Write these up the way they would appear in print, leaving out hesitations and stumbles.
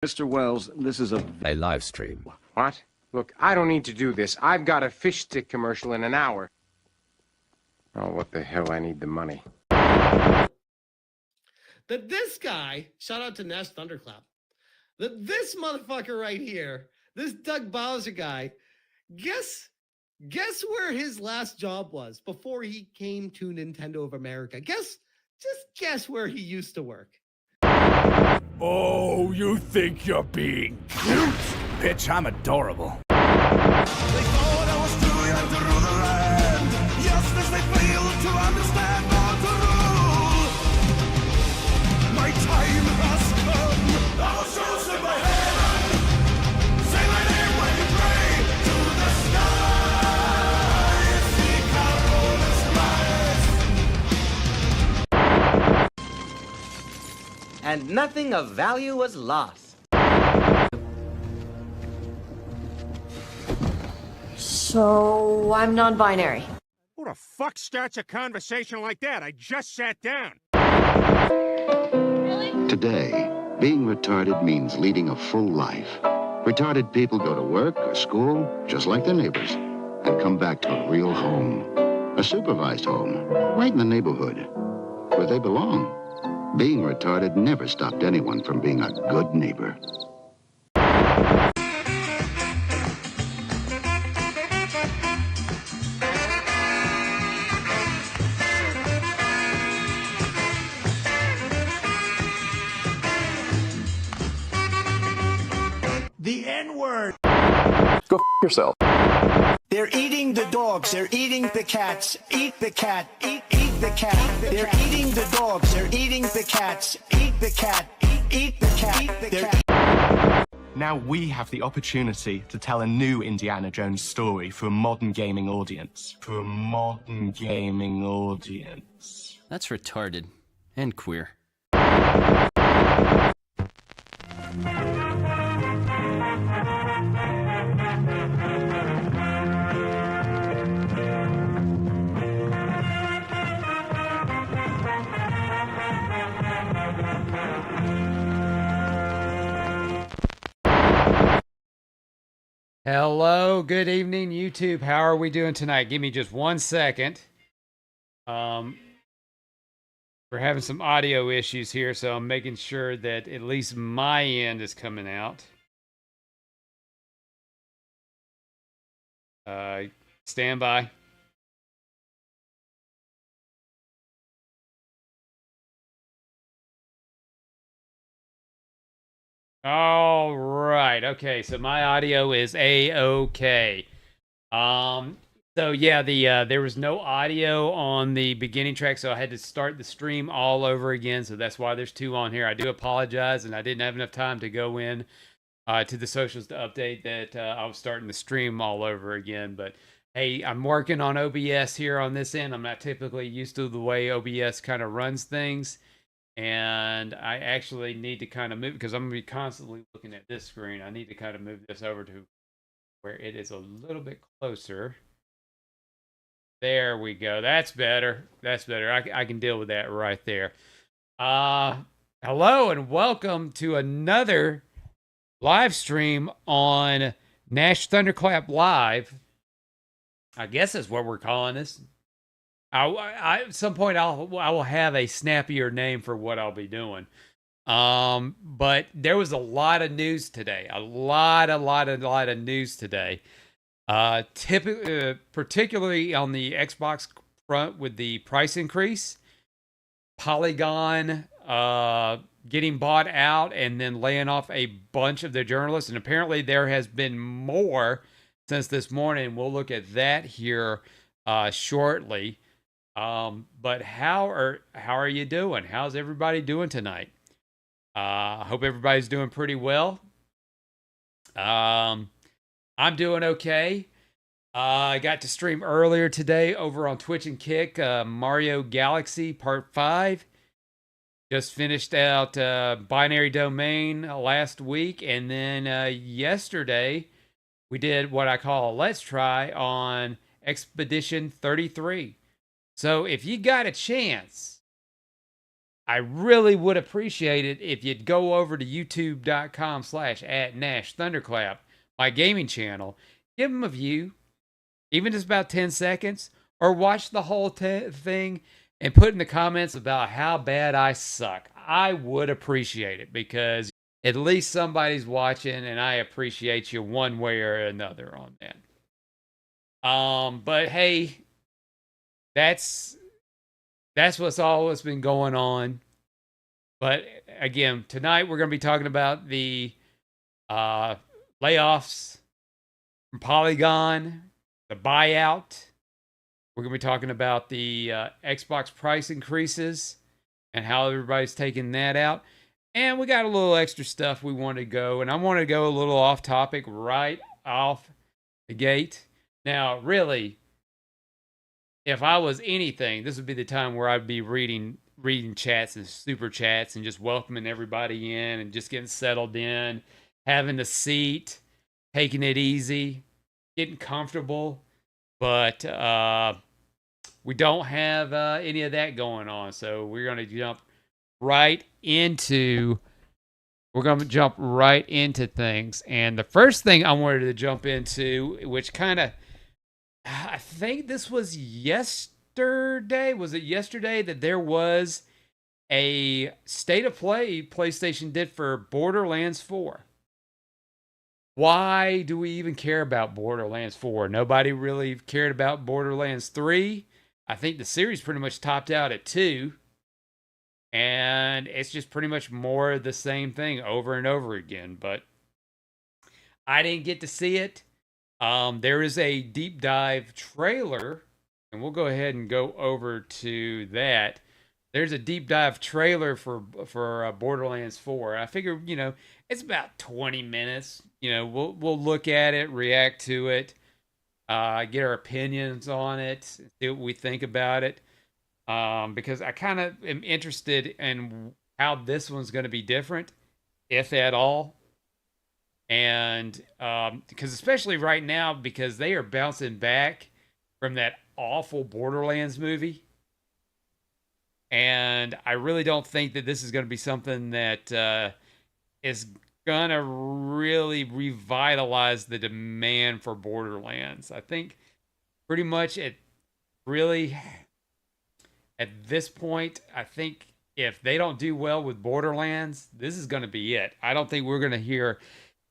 Mr. Wells, this is a live stream. What? Look, I don't need to do this. I've got a fish stick commercial in an hour. Oh, what the hell? I need the money. That this guy, shout out to Nash Thunderclap, that this motherfucker right here, this Doug Bowser guy, guess where his last job was before he came to Nintendo of America? Just guess where he used to work. Oh, you think you're being cute? Bitch, I'm adorable. They thought I was too young to rule the land, just as they failed to understand how to rule. My time has come. I was chosen by heaven. Say my name when you pray to the sky. Seek out holiness rise. And nothing of value was lost. So, I'm non-binary. Who the fuck starts a conversation like that? I just sat down. Today, being retarded means leading a full life. Retarded people go to work or school, just like their neighbors, and come back to a real home. A supervised home, right in the neighborhood, where they belong. Being retarded never stopped anyone from being a good neighbor. The N-word. Go f yourself. They're eating the dogs, they're eating the cats. Eat the cat, eat the cat. They're eating the dogs, they're eating the cats. Eat the cat, eat the cat. Now we have the opportunity to tell a new Indiana Jones story for a modern gaming audience. That's retarded. And queer. Hello, good evening, YouTube. How are we doing tonight? Give me just 1 second. We're having some audio issues here, so I'm making sure that at least my end is coming out. Stand by. All right. Okay. So my audio is A-okay. So yeah, there was no audio on the beginning track, so I had to start the stream all over again. So that's why there's two on here. I do apologize, and I didn't have enough time to go in to the socials to update that I was starting the stream all over again. But hey, I'm working on OBS here on this end. I'm not typically used to the way OBS kind of runs things. And I actually need to kind of move, because I'm going to be constantly looking at this screen. I need to kind of move this over to where it is a little bit closer. There we go. That's better. That's better. I can deal with that right there. Hello and welcome to another live stream on Nash Thunderclap Live. I guess that's what we're calling this. At some point I will have a snappier name for what I'll be doing. But there was a lot of news today. A lot of news today. Particularly on the Xbox front with the price increase, Polygon getting bought out and then laying off a bunch of their journalists, and apparently there has been more since this morning. We'll look at that here shortly. But how are you doing? How's everybody doing tonight? I hope everybody's doing pretty well. I'm doing okay. I got to stream earlier today over on Twitch and Kick, Mario Galaxy Part 5. Just finished out Binary Domain last week, and then yesterday we did what I call a Let's Try on Expedition 33. So if you got a chance, I really would appreciate it if you'd go over to youtube.com/@NashThunderclap, my gaming channel, give them a view, even just about 10 seconds, or watch the whole thing and put in the comments about how bad I suck. I would appreciate it because at least somebody's watching and I appreciate you one way or another on that. But hey, that's what's been going on. But again, tonight we're going to be talking about the layoffs from Polygon, the buyout. We're going to be talking about the Xbox price increases and how everybody's taking that out. And we got a little extra stuff we want to go. And I want to go a little off topic right off the gate. Now, really, if I was anything, this would be the time where I'd be reading chats and super chats and just welcoming everybody in and just getting settled in, having a seat, taking it easy, getting comfortable. But we don't have any of that going on. So we're going to jump right into things. And the first thing I wanted to jump into, which kind of, I think this was yesterday. Was it yesterday that there was a state of play PlayStation did for Borderlands 4? Why do we even care about Borderlands 4? Nobody really cared about Borderlands 3. I think the series pretty much topped out at 2. And it's just pretty much more of the same thing over and over again. But I didn't get to see it. There is a deep dive trailer, and we'll go ahead and go over to that. There's a deep dive trailer for Borderlands 4. I figure, it's about 20 minutes. We'll look at it, react to it, get our opinions on it, see what we think about it. Because I kind of am interested in how this one's going to be different, if at all. And because especially right now, because they are bouncing back from that awful Borderlands movie. And I really don't think that this is going to be something that is going to really revitalize the demand for Borderlands. I think pretty much at this point, I think if they don't do well with Borderlands, this is going to be it. I don't think we're going to hear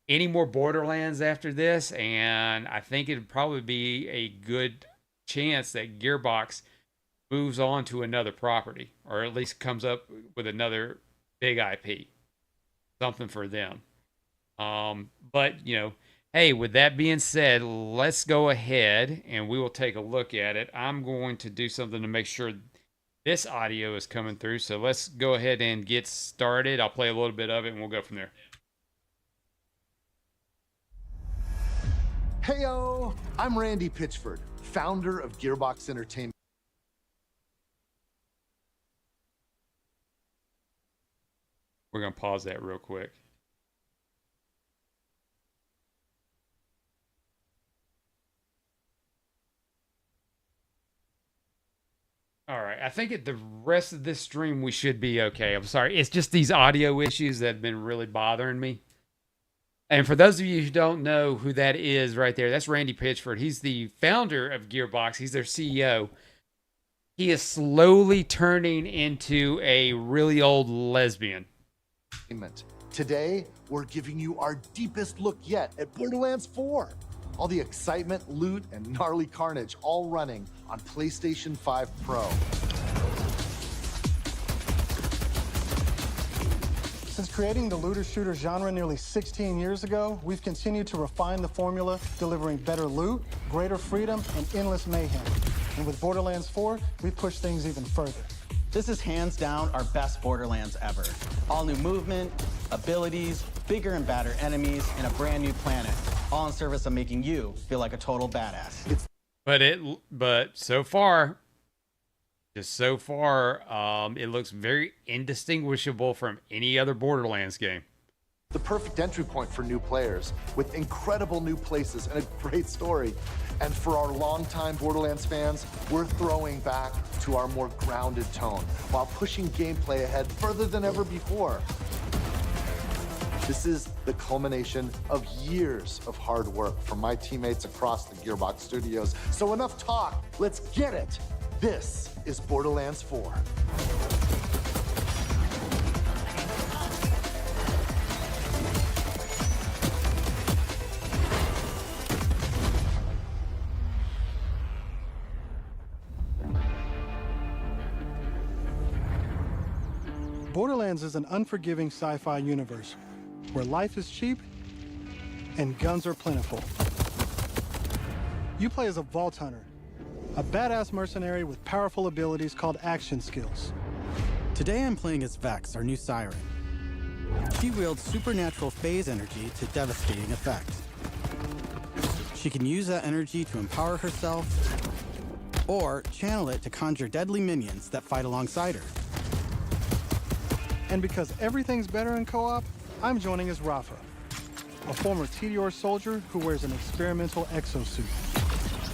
any more Borderlands after this, and I think it'd probably be a good chance that Gearbox moves on to another property, or at least comes up with another big IP, something for them. But hey, with that being said, let's go ahead and we will take a look at it. I'm going to do something to make sure this audio is coming through, so let's go ahead and get started. I'll play a little bit of it and we'll go from there. Heyo, I'm Randy Pitchford, founder of Gearbox Entertainment. We're going to pause that real quick. All right, I think the rest of this stream we should be okay. I'm sorry, it's just these audio issues that have been really bothering me. And for those of you who don't know who that is right there, that's Randy Pitchford. He's the founder of Gearbox. He's their CEO. He is slowly turning into a really old lesbian. Today, we're giving you our deepest look yet at Borderlands 4. All the excitement, loot, and gnarly carnage all running on PlayStation 5 Pro. Since creating the looter-shooter genre nearly 16 years ago, we've continued to refine the formula, delivering better loot, greater freedom, and endless mayhem. And with Borderlands 4, we push things even further. This is hands down our best Borderlands ever. All new movement, abilities, bigger and badder enemies, and a brand new planet. All in service of making you feel like a total badass. But so far, it looks very indistinguishable from any other Borderlands game. The perfect entry point for new players, with incredible new places and a great story. And for our longtime Borderlands fans, we're throwing back to our more grounded tone, while pushing gameplay ahead further than ever before. This is the culmination of years of hard work from my teammates across the Gearbox Studios. So enough talk, let's get it. This is Borderlands 4. Borderlands is an unforgiving sci-fi universe where life is cheap and guns are plentiful. You play as a Vault Hunter, a badass mercenary with powerful abilities called action skills. Today I'm playing as Vex, our new siren. She wields supernatural phase energy to devastating effect. She can use that energy to empower herself or channel it to conjure deadly minions that fight alongside her. And because everything's better in co-op, I'm joining as Rafa, a former TDR soldier who wears an experimental exosuit.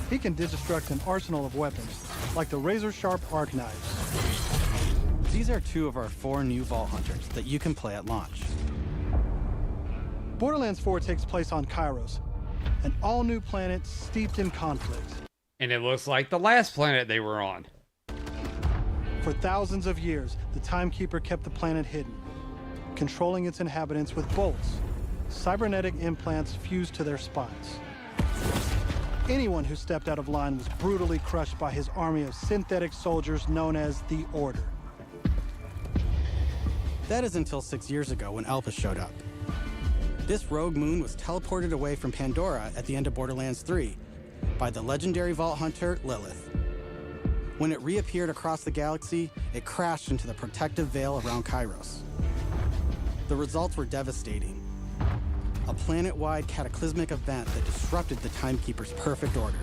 He can digistruct an arsenal of weapons, like the razor-sharp arc knives. These are 2 of our 4 new Vault Hunters that you can play at launch. Borderlands 4 takes place on Kairos, an all-new planet steeped in conflict. And it looks like the last planet they were on. For thousands of years, the Timekeeper kept the planet hidden, controlling its inhabitants with bolts, cybernetic implants fused to their spines. Anyone who stepped out of line was brutally crushed by his army of synthetic soldiers known as the Order. That is until 6 years ago when Elpis showed up. This rogue moon was teleported away from Pandora at the end of Borderlands 3 by the legendary Vault Hunter, Lilith. When it reappeared across the galaxy, it crashed into the protective veil around Kairos. The results were devastating. A planet-wide cataclysmic event that disrupted the Timekeeper's perfect order.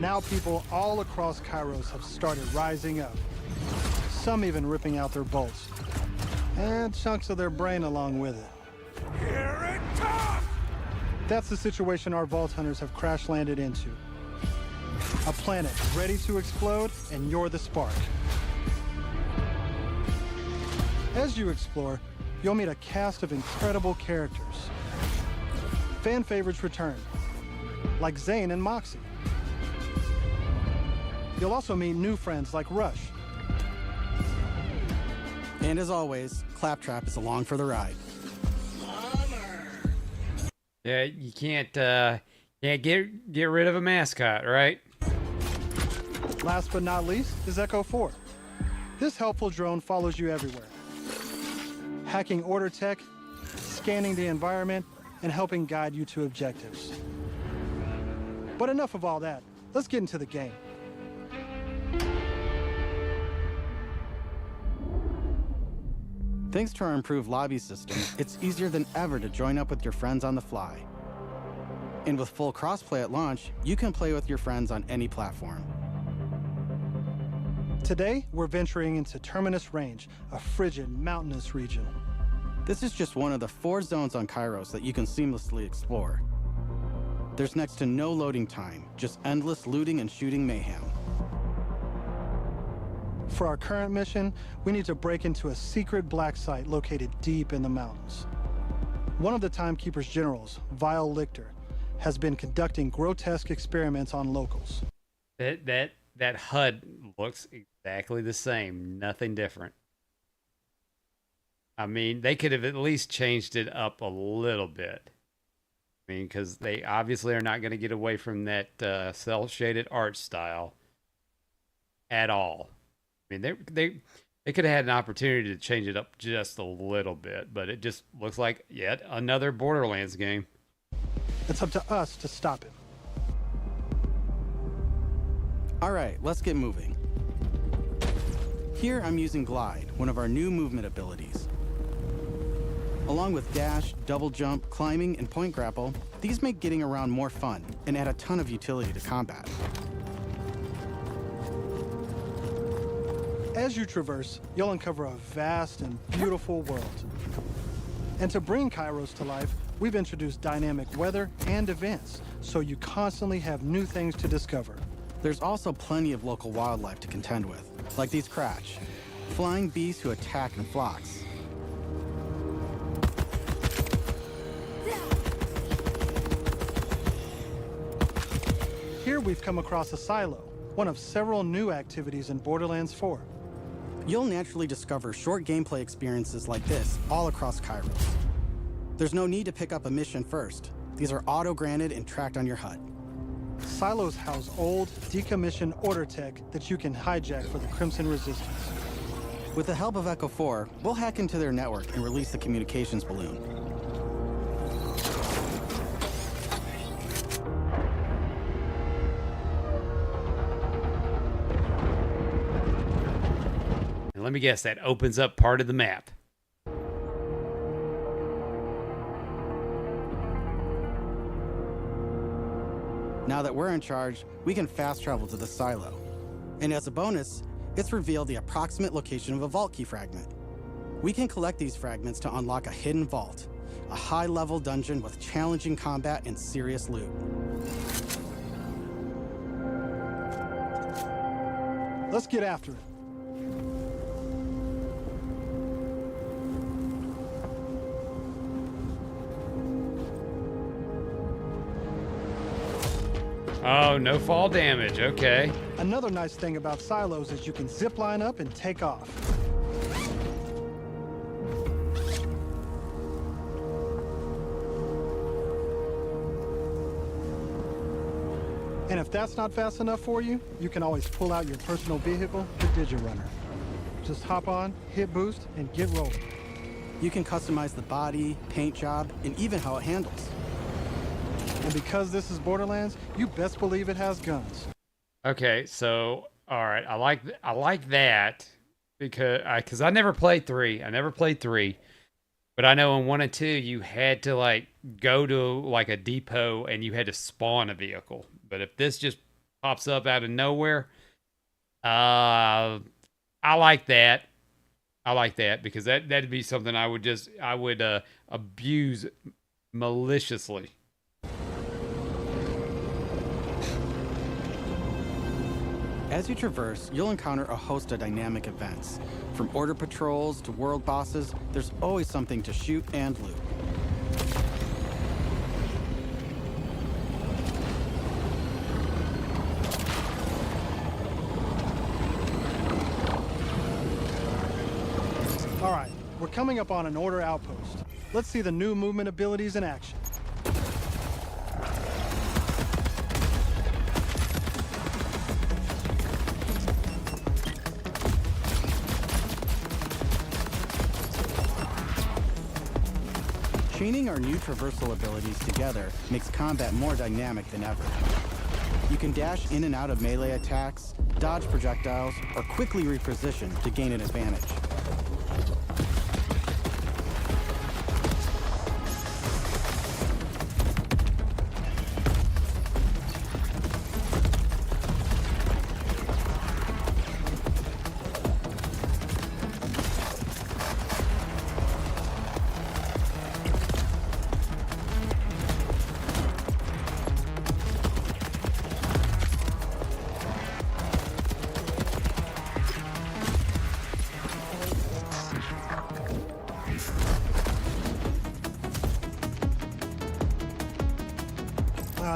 Now people all across Kairos have started rising up. Some even ripping out their bolts. And chunks of their brain along with it. Here it comes! That's the situation our Vault Hunters have crash-landed into. A planet ready to explode, and you're the spark. As you explore, you'll meet a cast of incredible characters. Fan favorites return, like Zane and Moxie. You'll also meet new friends like Rush. And as always, Claptrap is along for the ride. Yeah, you can't get rid of a mascot, right? Last but not least is Echo 4. This helpful drone follows you everywhere, hacking order tech, scanning the environment, and helping guide you to objectives. But enough of all that. Let's get into the game. Thanks to our improved lobby system, it's easier than ever to join up with your friends on the fly. And with full crossplay at launch, you can play with your friends on any platform. Today, we're venturing into Terminus Range, a frigid, mountainous region. This is just one of the 4 zones on Kairos that you can seamlessly explore. There's next to no loading time, just endless looting and shooting mayhem. For our current mission, we need to break into a secret black site located deep in the mountains. One of the Timekeeper's generals, Vile Lichter, has been conducting grotesque experiments on locals. That HUD looks exactly the same, nothing different. I mean, they could have at least changed it up a little bit. I mean, because they obviously are not going to get away from that cel-shaded art style at all. I mean, they could have had an opportunity to change it up just a little bit, but it just looks like yet another Borderlands game. It's up to us to stop it. All right, let's get moving. Here I'm using Glide, one of our new movement abilities. Along with dash, double jump, climbing, and point grapple, these make getting around more fun and add a ton of utility to combat. As you traverse, you'll uncover a vast and beautiful world. And to bring Kairos to life, we've introduced dynamic weather and events, so you constantly have new things to discover. There's also plenty of local wildlife to contend with, like these Cratch, flying beasts who attack in flocks. Here we've come across a silo, one of several new activities in Borderlands 4. You'll naturally discover short gameplay experiences like this all across Kairos. There's no need to pick up a mission first. These are auto-granted and tracked on your HUD. Silos house old, decommissioned order tech that you can hijack for the Crimson Resistance. With the help of Echo 4, we'll hack into their network and release the communications balloon. And let me guess, that opens up part of the map. Now that we're in charge, we can fast travel to the silo. And as a bonus, it's revealed the approximate location of a vault key fragment. We can collect these fragments to unlock a hidden vault, a high-level dungeon with challenging combat and serious loot. Let's get after it. Oh, no fall damage. Okay. Another nice thing about silos is you can zip line up and take off. And if that's not fast enough for you, you can always pull out your personal vehicle, the Digirunner. Just hop on, hit boost, and get rolling. You can customize the body, paint job, and even how it handles. And because this is Borderlands, you best believe it has guns. Okay, so all right, I like that because I never played 3. I never played 3, but I know in 1 and 2 you had to like go to like a depot and you had to spawn a vehicle. But if this just pops up out of nowhere, I like that. I like that because that'd be something I would abuse maliciously. As you traverse, you'll encounter a host of dynamic events. From order patrols to world bosses, there's always something to shoot and loot. All right, we're coming up on an order outpost. Let's see the new movement abilities in action. Chaining our new traversal abilities together makes combat more dynamic than ever. You can dash in and out of melee attacks, dodge projectiles, or quickly reposition to gain an advantage.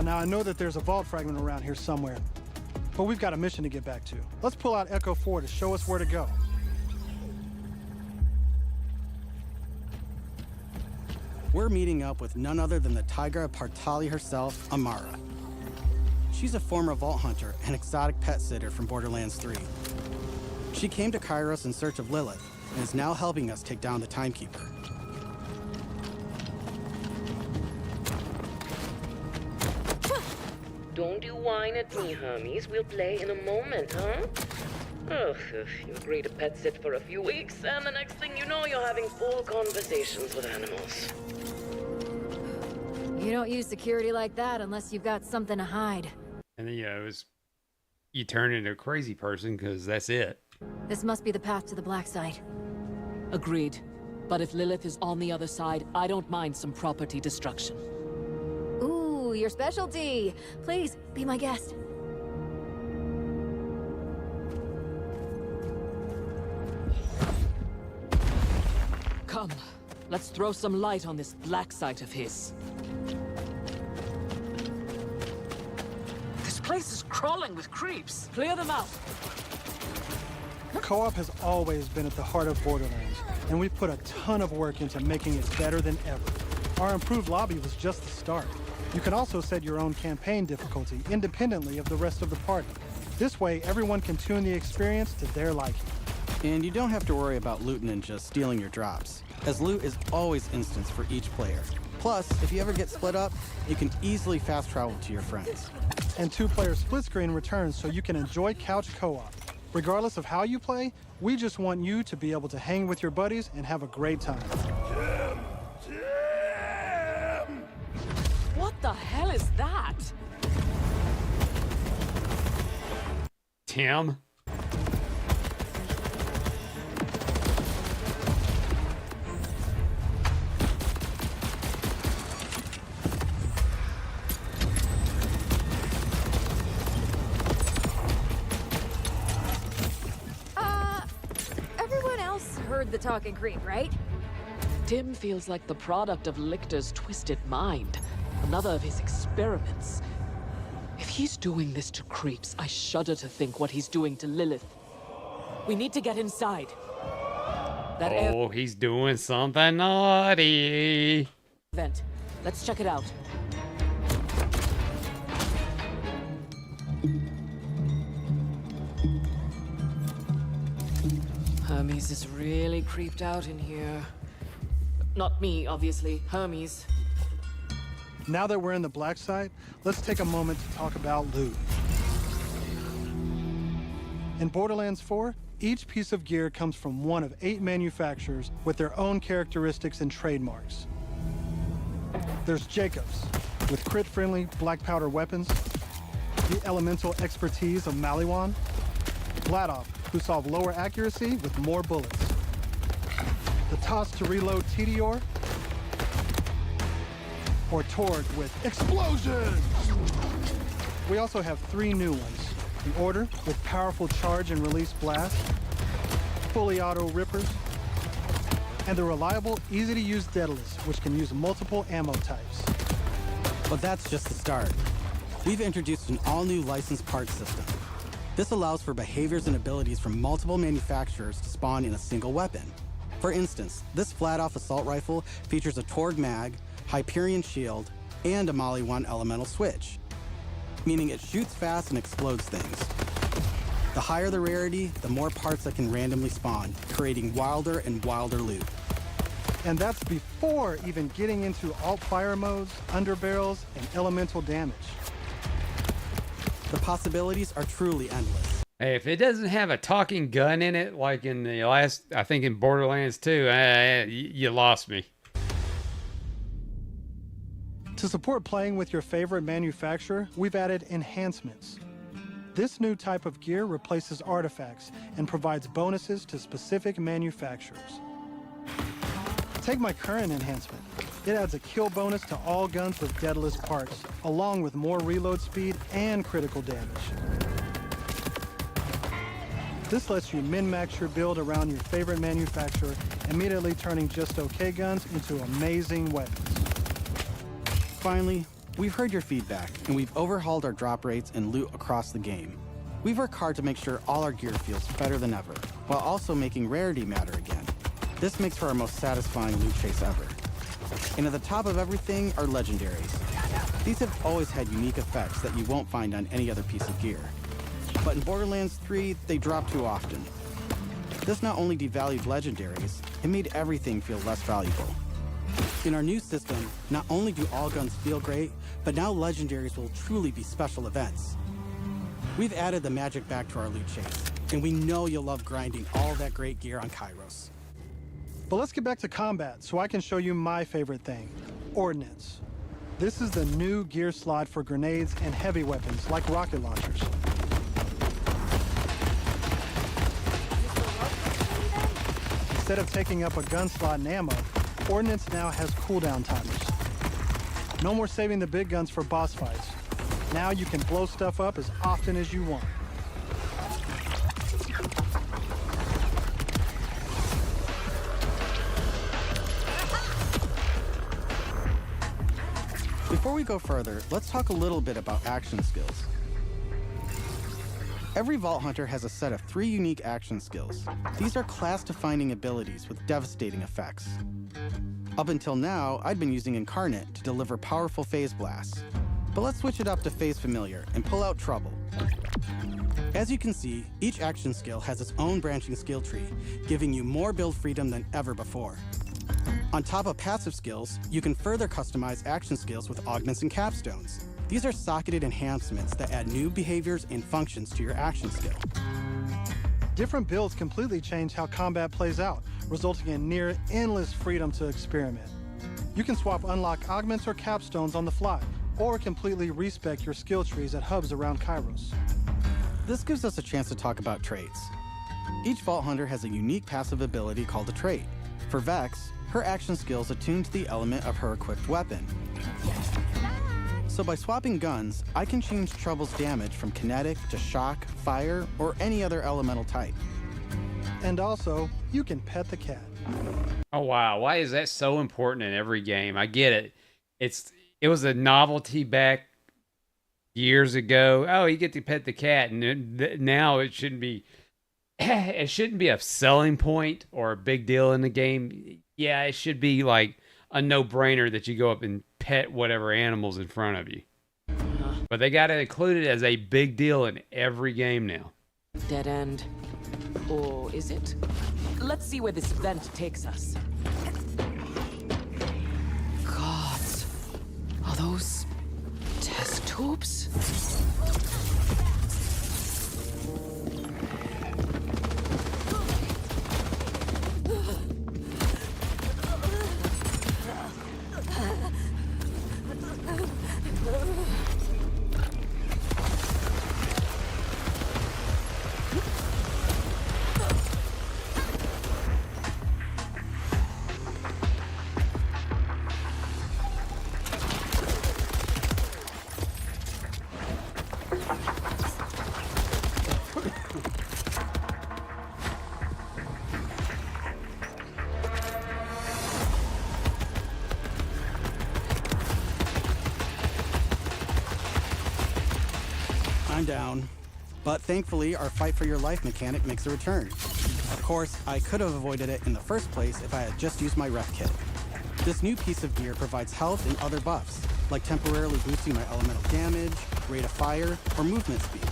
Now I know that there's a vault fragment around here somewhere, but we've got a mission to get back to. Let's pull out Echo 4 to show us where to go. We're meeting up with none other than the Tigra Partali herself, Amara. She's a former vault hunter and exotic pet sitter from Borderlands 3. She came to Kairos in search of Lilith and is now helping us take down the Timekeeper. Don't you whine at me, homies. We'll play in a moment, huh? Oh, you agree to pet sit for a few weeks, and the next thing you know, you're having full conversations with animals. You don't use security like that unless you've got something to hide. And then, you turn into a crazy person because that's it. This must be the path to the black site. Agreed. But if Lilith is on the other side, I don't mind some property destruction. Ooh, your specialty. Please, be my guest. Come, let's throw some light on this black site of his. This place is crawling with creeps. Clear them out. Co-op has always been at the heart of Borderlands, and we've put a ton of work into making it better than ever. Our improved lobby was just the start. You can also set your own campaign difficulty independently of the rest of the party. This way, everyone can tune the experience to their liking. And you don't have to worry about loot ninjas stealing your drops, as loot is always instanced for each player. Plus, if you ever get split up, you can easily fast travel to your friends. And 2-player split screen returns so you can enjoy couch co-op. Regardless of how you play, we just want you to be able to hang with your buddies and have a great time. What the hell is that? Tim? Everyone else heard the talking creep, right? Tim feels like the product of Lictor's twisted mind. Another of his experiments. If he's doing this to creeps, I shudder to think what he's doing to Lilith. We need to get inside. Oh, he's doing something naughty. Vent. Let's check it out. Hermes is really creeped out in here. Not me, obviously. Hermes. Now that we're in the black site, let's take a moment to talk about loot. In Borderlands 4, each piece of gear comes from one of 8 manufacturers with their own characteristics and trademarks. There's Jacobs, with crit-friendly black powder weapons, the elemental expertise of Maliwan, Vladov, who solve lower accuracy with more bullets, the toss to reload Tedior, or Torg with explosions! We also have 3 new ones. The Order with powerful charge and release blast, fully auto rippers, and the reliable, easy-to-use Daedalus, which can use multiple ammo types. But that's just the start. We've introduced an all-new licensed parts system. This allows for behaviors and abilities from multiple manufacturers to spawn in a single weapon. For instance, this flat-off assault rifle features a Torg mag, Hyperion shield, and a Maliwan elemental switch, meaning it shoots fast and explodes things. The higher the rarity, the more parts that can randomly spawn, creating wilder and wilder loot. And that's before even getting into alt-fire modes, underbarrels, and elemental damage. The possibilities are truly endless. Hey, if it doesn't have a talking gun in it, like in the last, I think in Borderlands 2, you lost me. To support playing with your favorite manufacturer, we've added enhancements. This new type of gear replaces artifacts and provides bonuses to specific manufacturers. Take my current enhancement. It adds a kill bonus to all guns with Daedalus parts, along with more reload speed and critical damage. This lets you min-max your build around your favorite manufacturer, immediately turning just okay guns into amazing weapons. Finally, we've heard your feedback, and we've overhauled our drop rates and loot across the game. We've worked hard to make sure all our gear feels better than ever, while also making rarity matter again. This makes for our most satisfying loot chase ever. And at the top of everything are legendaries. These have always had unique effects that you won't find on any other piece of gear. But in Borderlands 3, they drop too often. This not only devalued legendaries, it made everything feel less valuable. In our new system, not only do all guns feel great, but now legendaries will truly be special events. We've added the magic back to our loot chase, and we know you'll love grinding all that great gear on Kairos. But let's get back to combat so I can show you my favorite thing, Ordnance. This is the new gear slot for grenades and heavy weapons like rocket launchers. Instead of taking up a gun slot and ammo, Ordnance now has cooldown timers. No more saving the big guns for boss fights. Now you can blow stuff up as often as you want. Before we go further, let's talk a little bit about action skills. Every Vault Hunter has a set of 3 unique action skills. These are class-defining abilities with devastating effects. Up until now, I'd been using Incarnate to deliver powerful phase blasts. But let's switch it up to Phase Familiar and pull out Trouble. As you can see, each action skill has its own branching skill tree, giving you more build freedom than ever before. On top of passive skills, you can further customize action skills with augments and capstones. These are socketed enhancements that add new behaviors and functions to your action skill. Different builds completely change how combat plays out, resulting in near endless freedom to experiment. You can swap unlock augments or capstones on the fly, or completely respec your skill trees at hubs around Kairos. This gives us a chance to talk about traits. Each Vault Hunter has a unique passive ability called a trait. For Vex, her action skills attune to the element of her equipped weapon. So by swapping guns, I can change Trouble's damage from kinetic to shock, fire, or any other elemental type. And also, you can pet the cat. Oh wow, why is that so important in every game? I get it. It was a novelty back years ago. Oh, you get to pet the cat, and now it shouldn't be. It shouldn't be a selling point or a big deal in the game. Yeah, it should be like a no-brainer that you go up and pet whatever animals in front of you. But they got to include it as a big deal in every game now. Dead end. Or is it? Let's see where this vent takes us. God. Are those test tubes? I'm down. But thankfully, our fight for your life mechanic makes a return. Of course, I could have avoided it in the first place if I had just used my ref kit. This new piece of gear provides health and other buffs, like temporarily boosting my elemental damage, rate of fire, or movement speed.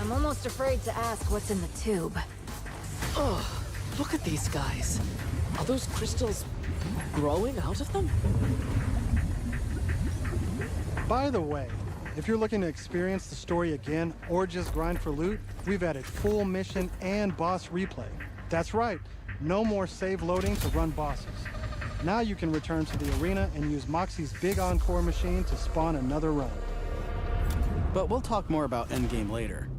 I'm almost afraid to ask what's in the tube. Oh, look at these guys. Are those crystals growing out of them? By the way, if you're looking to experience the story again or just grind for loot, we've added full mission and boss replay. That's right, no more save loading to run bosses. Now you can return to the arena and use Moxie's big encore machine to spawn another run. But we'll talk more about endgame later.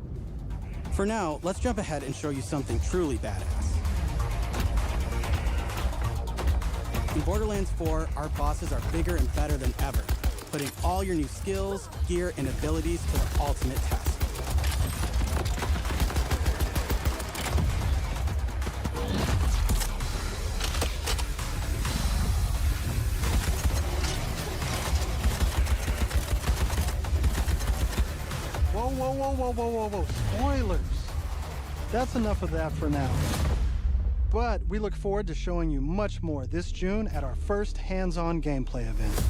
For now, let's jump ahead and show you something truly badass. In Borderlands 4, our bosses are bigger and better than ever, putting all your new skills, gear, and abilities to the ultimate test. Whoa. Spoilers. That's enough of that for now. But we look forward to showing you much more this June at our first hands-on gameplay event.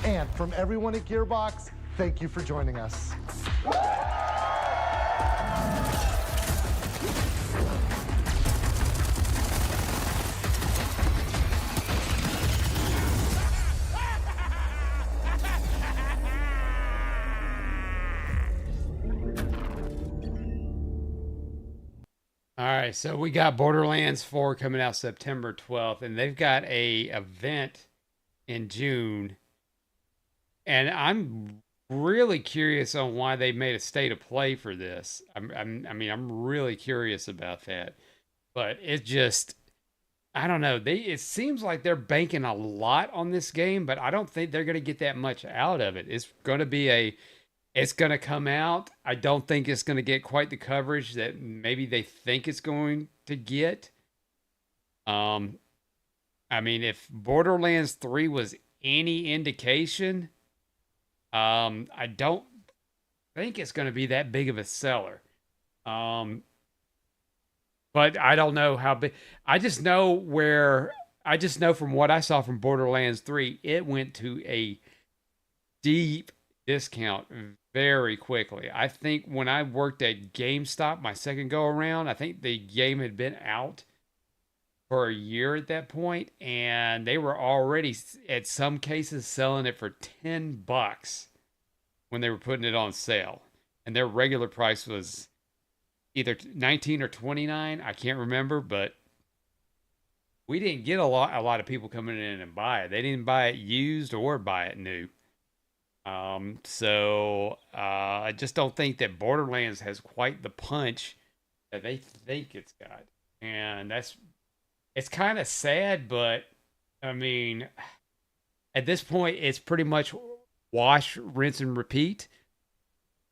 And from everyone at Gearbox, thank you for joining us. All right, so we got Borderlands 4 coming out September 12th, and they've got a event in June. And I'm really curious on why they made a state of play for this. I'm really curious about that. But it just, I don't know. It seems like they're banking a lot on this game, but I don't think they're going to get that much out of it. It's going to come out. I don't think it's going to get quite the coverage that maybe they think it's going to get. If Borderlands 3 was any indication, I don't think it's going to be that big of a seller. But I don't know how big. I just know from what I saw from Borderlands 3, it went to a deep discount very quickly. I think when I worked at GameStop my second go around, I think the game had been out for a year at that point, and they were already at some cases selling it for $10 when they were putting it on sale, and their regular price was either 19 or 29. I can't remember, but we didn't get a lot of people coming in and buy it. They didn't buy it used or buy it new. I just don't think that Borderlands has quite the punch that they think it's got, and it's kind of sad. But I mean, at this point, it's pretty much wash, rinse, and repeat.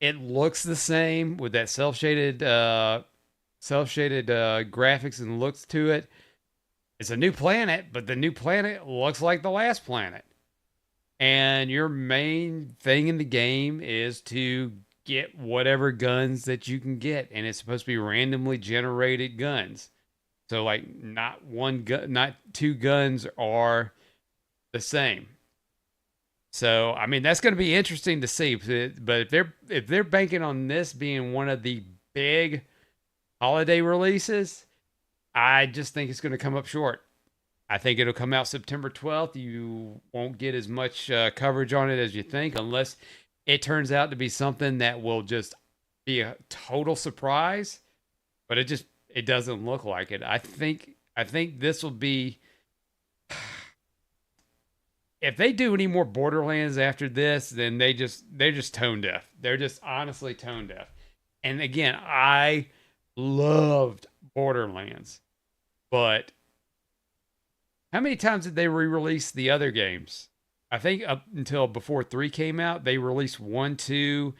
It looks the same with that self-shaded graphics and looks to it. It's a new planet, but the new planet looks like the last planet. And your main thing in the game is to get whatever guns that you can get, and it's supposed to be randomly generated guns. So like not two guns are the same. So, I mean, that's going to be interesting to see. But if they're banking on this being one of the big holiday releases, I just think it's going to come up short. I think it'll come out September 12th. You won't get as much coverage on it as you think, unless it turns out to be something that will just be a total surprise. But it doesn't look like it. I think this will be. If they do any more Borderlands after this, then they're just tone deaf. They're just honestly tone deaf. And again, I loved Borderlands, but how many times did they re-release the other games? I think up until before 3 came out, they released 1, 2,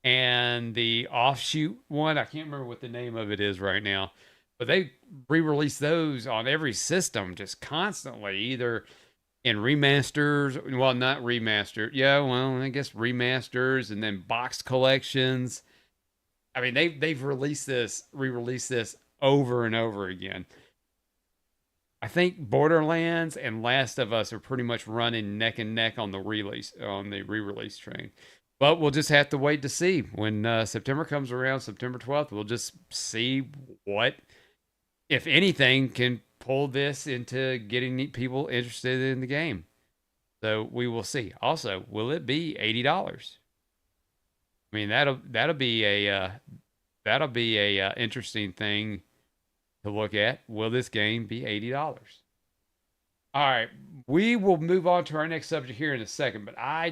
and the offshoot one. I can't remember what the name of it is right now, but they re-released those on every system just constantly, either in remasters, well, not remastered. Yeah, well, I guess remasters and then box collections. I mean, they've re-released this over and over again. I think Borderlands and Last of Us are pretty much running neck and neck on the re-release train. But we'll just have to wait to see. When September comes around, September 12th, we'll just see what, if anything, can pull this into getting people interested in the game. So we will see. Also, will it be $80? I mean, that'll be a interesting thing to look at. Will this game be $80? All right, we will move on to our next subject here in a second, but I'll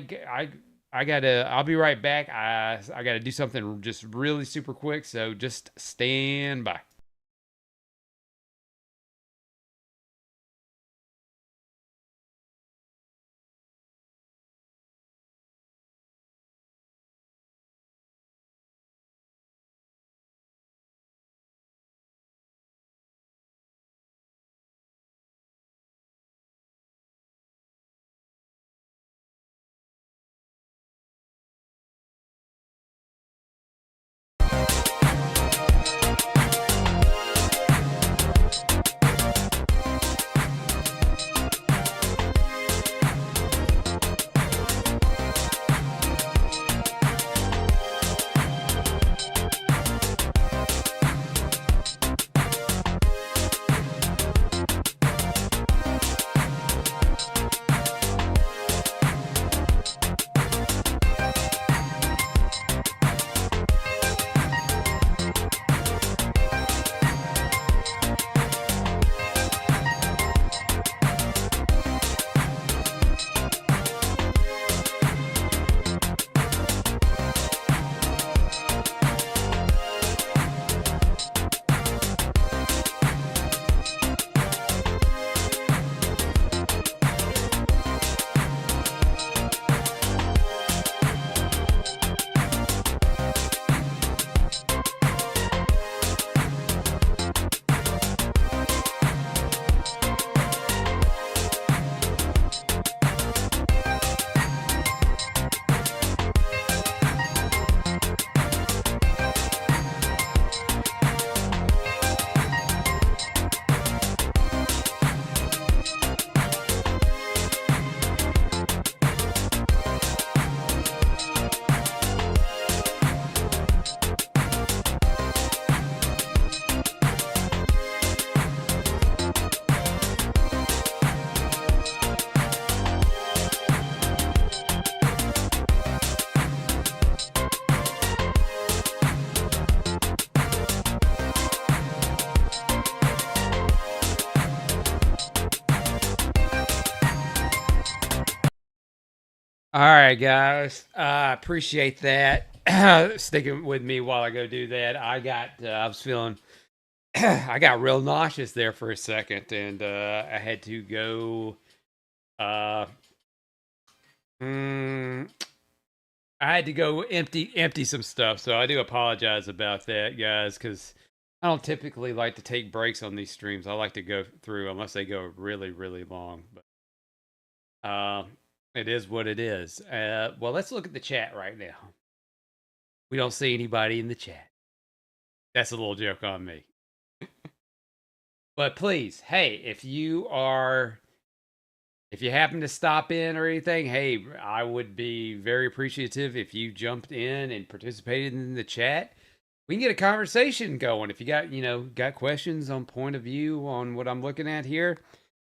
be right back. I gotta do something just really super quick, so just stand by. All right, guys. I appreciate that. Sticking with me while I go do that. I was feeling, I got real nauseous there for a second, and I had to go. I had to go empty some stuff, so I do apologize about that, guys, because I don't typically like to take breaks on these streams. I like to go through unless they go really, really long. But it is what it is. Well, let's look at the chat right now. We don't see anybody in the chat. That's a little joke on me. But please, hey, if you happen to stop in or anything, hey, I would be very appreciative if you jumped in and participated in the chat. We can get a conversation going. If you got questions on point of view on what I'm looking at here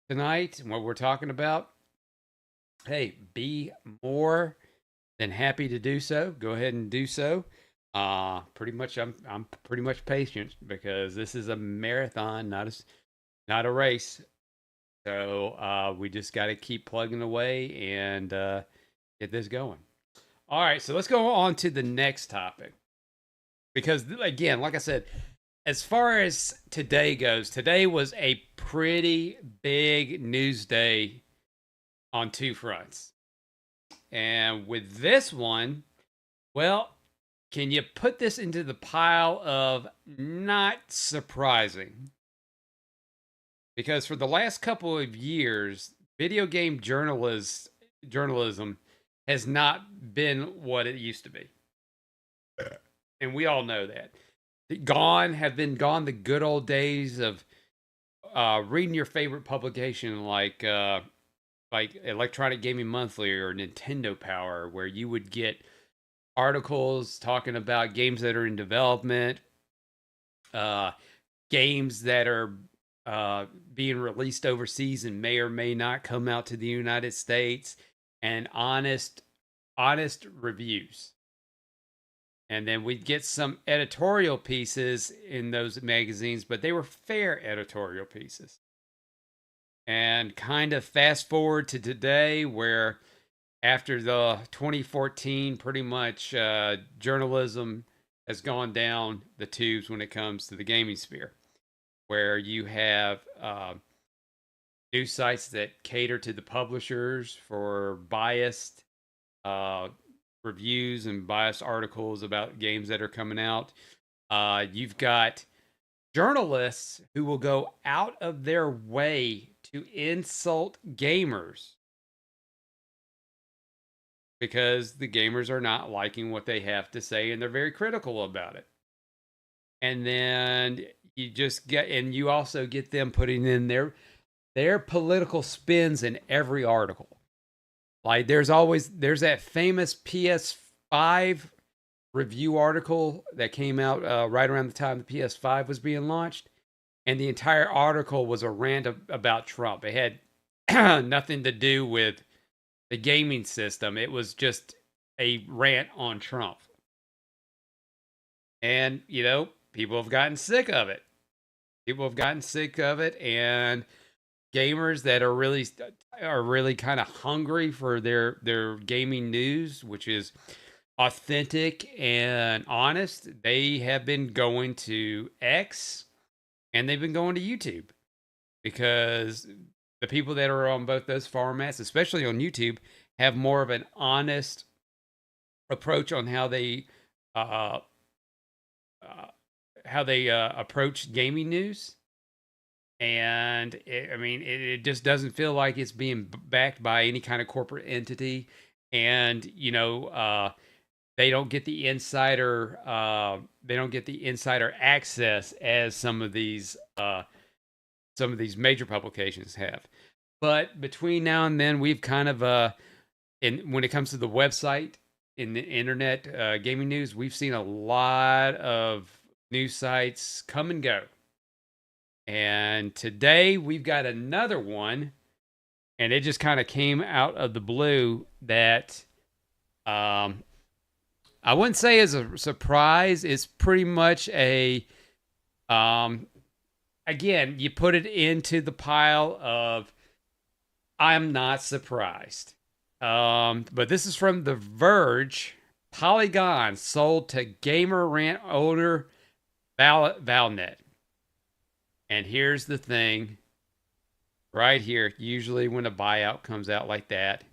tonight and what we're talking about, hey, be more than happy to do so. Go ahead and do so. Pretty much, I'm pretty much patient because this is a marathon, not a race. So we just got to keep plugging away and get this going. All right, so let's go on to the next topic. Because, again, like I said, as far as today goes, today was a pretty big news day on two fronts. And with this one, well, can you put this into the pile of not surprising? Because for the last couple of years, video game journalism has not been what it used to be. And we all know that. Have been gone the good old days of reading your favorite publication like Electronic Gaming Monthly or Nintendo Power, where you would get articles talking about games that are in development, games that are being released overseas and may or may not come out to the United States, and honest reviews. And then we'd get some editorial pieces in those magazines, but they were fair editorial pieces. And kind of fast forward to today, where after the 2014, pretty much journalism has gone down the tubes when it comes to the gaming sphere, where you have news sites that cater to the publishers for biased reviews and biased articles about games that are coming out. You've got journalists who will go out of their way to insult gamers because the gamers are not liking what they have to say and they're very critical about it. And then you also get them putting in their political spins in every article. Like there's that famous PS5 review article that came out right around the time the PS5 was being launched. And the entire article was a rant about Trump. It had nothing to do with the gaming system. It was just a rant on Trump. And, people have gotten sick of it. And gamers that are really kind of hungry for their gaming news, which is authentic and honest, they have been going to X and they've been going to YouTube, because the people that are on both those formats, especially on YouTube, have more of an honest approach on how they approach gaming news. And it just doesn't feel like it's being backed by any kind of corporate entity. And, they don't get the insider access as some of these major publications have. But between now and then, we've kind of when it comes to the website in the internet gaming news, we've seen a lot of news sites come and go. And today we've got another one, and it just kind of came out of the blue that I wouldn't say is a surprise. It's pretty much again, you put it into the pile of I'm not surprised. But this is from The Verge. Polygon sold to Gamer Rant owner Valnet. And here's the thing. Right here, usually when a buyout comes out like that,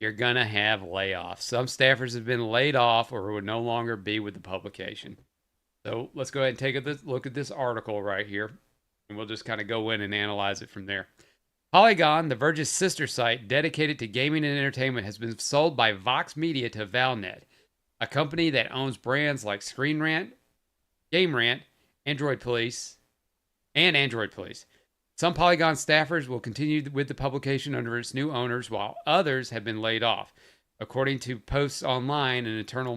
you're going to have layoffs. Some staffers have been laid off or would no longer be with the publication. So let's go ahead and take a look at this article right here. And we'll just kind of go in and analyze it from there. Polygon, The Verge's sister site dedicated to gaming and entertainment, has been sold by Vox Media to Valnet, a company that owns brands like Screen Rant, Game Rant, Android Police. Some Polygon staffers will continue with the publication under its new owners, while others have been laid off, according to posts online, an internal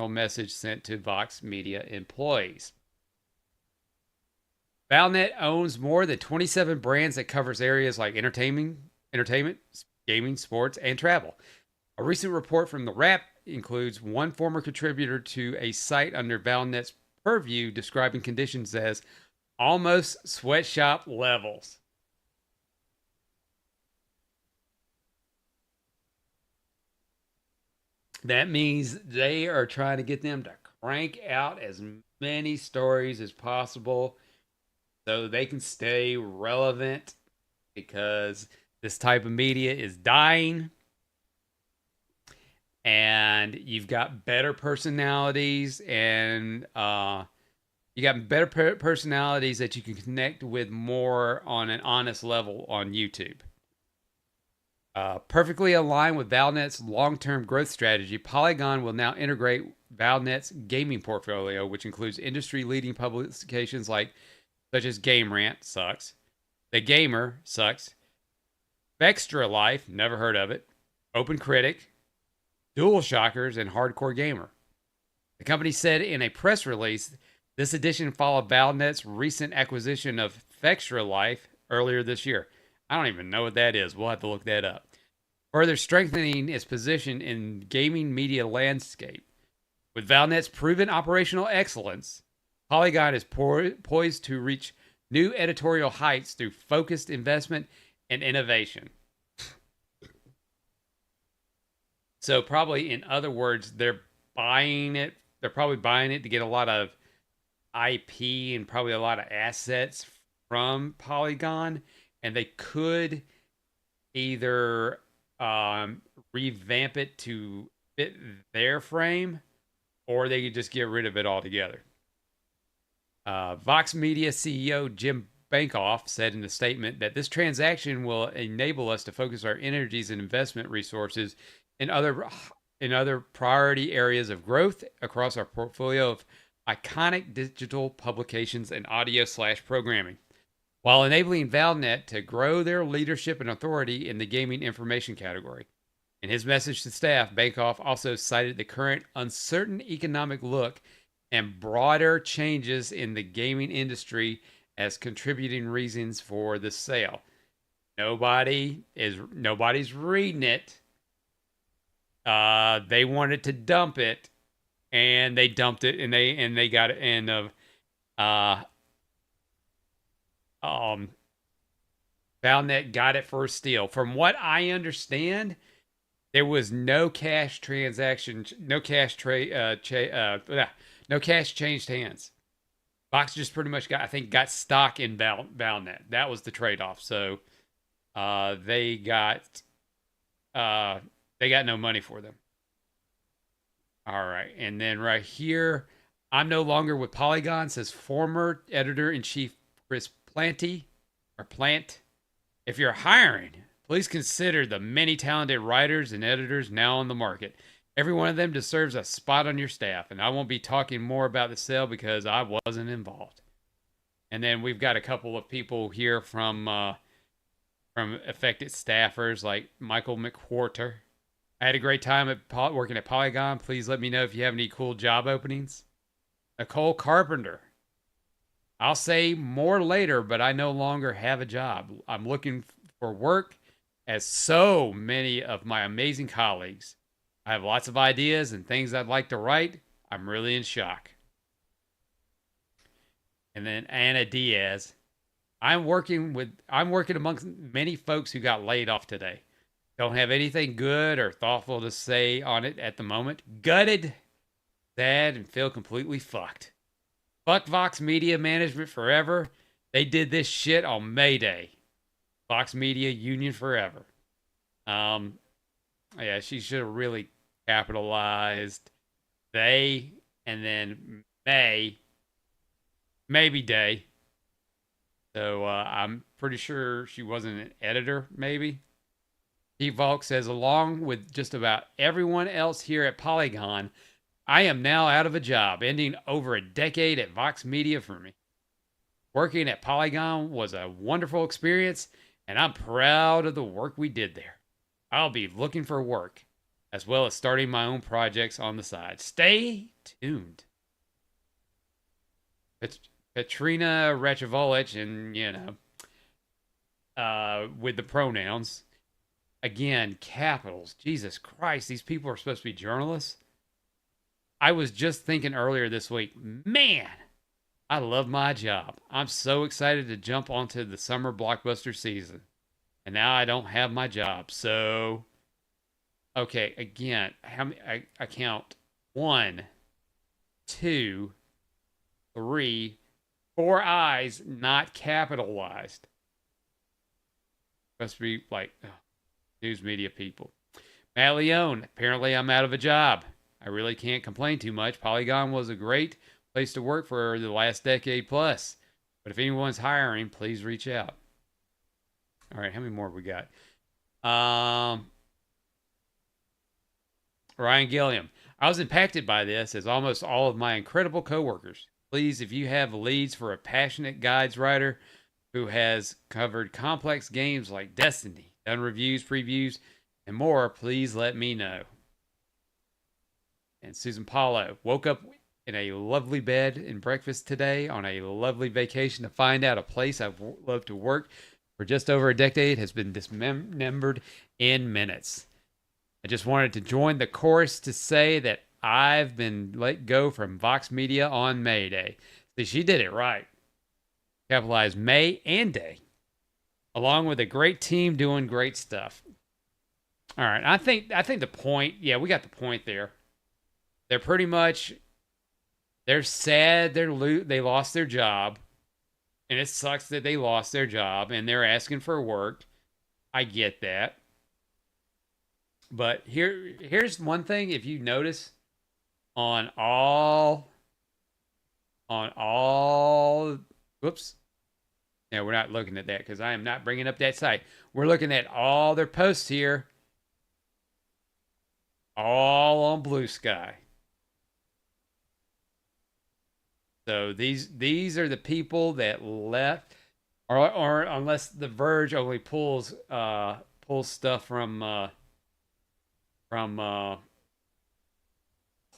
message sent to Vox Media employees. Valnet owns more than 27 brands that covers areas like entertainment, gaming, sports, and travel. A recent report from The Wrap includes one former contributor to a site under Valnet's purview describing conditions as almost sweatshop levels. That means they are trying to get them to crank out as many stories as possible so they can stay relevant, because this type of media is dying. And you've got better personalities, and you got better personalities that you can connect with more on an honest level on YouTube. Perfectly aligned with Valnet's long-term growth strategy, Polygon will now integrate Valnet's gaming portfolio, which includes industry-leading publications such as Game Rant, sucks, The Gamer, sucks, Vextra Life, never heard of it, Open Critic, Dual Shockers, and Hardcore Gamer. The company said in a press release, this addition followed Valnet's recent acquisition of Vextra Life earlier this year. I don't even know what that is. We'll have to look that up. Further strengthening its position in gaming media landscape. With Valnet's proven operational excellence, Polygon is poised to reach new editorial heights through focused investment and innovation. So probably, in other words, they're buying it. They're probably buying it to get a lot of IP and probably a lot of assets from Polygon, and they could either revamp it to fit their frame, or they could just get rid of it altogether. Vox Media CEO Jim Bankoff said in a statement that this transaction will enable us to focus our energies and investment resources in other priority areas of growth across our portfolio of iconic digital publications and audio/programming, while enabling Valnet to grow their leadership and authority in the gaming information category. In his message to staff, Bankoff also cited the current uncertain economic look and broader changes in the gaming industry as contributing reasons for the sale. Nobody's reading it. They wanted to dump it, and they dumped it, and they got it. And Valnet got it for a steal. From what I understand, there was no cash transaction, no cash changed hands. Vox just pretty much got stock in Valnet. That was the trade-off. So they got no money for them. All right, and then right here, I'm no longer with Polygon, says former editor-in-chief Chris Plant. If you're hiring, please consider the many talented writers and editors now on the market. Every one of them deserves a spot on your staff, and I won't be talking more about the sale because I wasn't involved. And then we've got a couple of people here from affected staffers like Michael McWhorter. I had a great time working at Polygon. Please let me know if you have any cool job openings. Nicole Carpenter. I'll say more later, but I no longer have a job. I'm looking for work, as so many of my amazing colleagues. I have lots of ideas and things I'd like to write. I'm really in shock. And then Anna Diaz. I'm working amongst many folks who got laid off today. Don't have anything good or thoughtful to say on it at the moment. Gutted, sad, and feel completely fucked. Fuck Vox Media Management forever. They did this shit on May Day. Vox Media Union forever. Yeah, she should have really capitalized they and then May, maybe day. So I'm pretty sure she wasn't an editor, maybe. Steve Volk says, along with just about everyone else here at Polygon, I am now out of a job, ending over a decade at Vox Media for me. Working at Polygon was a wonderful experience, and I'm proud of the work we did there. I'll be looking for work, as well as starting my own projects on the side. Stay tuned. It's Petrina Rachevolich, and, with the pronouns. Again, capitals. Jesus Christ, these people are supposed to be journalists. I was just thinking earlier this week, man, I love my job. I'm so excited to jump onto the summer blockbuster season. And now I don't have my job. So, okay, again, how many, I count 1, 2, 3, 4 I's not capitalized. Supposed to be like news media people. Matt Leone, apparently I'm out of a job. I really can't complain too much. Polygon was a great place to work for the last decade plus. But if anyone's hiring, please reach out. All right, how many more we got? Ryan Gilliam. I was impacted by this, as almost all of my incredible coworkers. Please, if you have leads for a passionate guides writer who has covered complex games like Destiny, done reviews, previews, and more, please let me know. And Susan Paulo, woke up in a lovely bed and breakfast today on a lovely vacation to find out a place I've loved to work for just over a decade has been dismembered in minutes. I just wanted to join the chorus to say that I've been let go from Vox Media on May Day. See, she did it right. Capitalized May and Day. Along with a great team doing great stuff. All right, I think the point, yeah, we got the point there. They're pretty much, they're sad they lost their job. And it sucks that they lost their job and they're asking for work. I get that. But here's one thing, if you notice, on all, whoops. No, we're not looking at that because I am not bringing up that site. We're looking at all their posts here. All on Blue Sky. So these are the people that left, or unless The Verge only pulls stuff from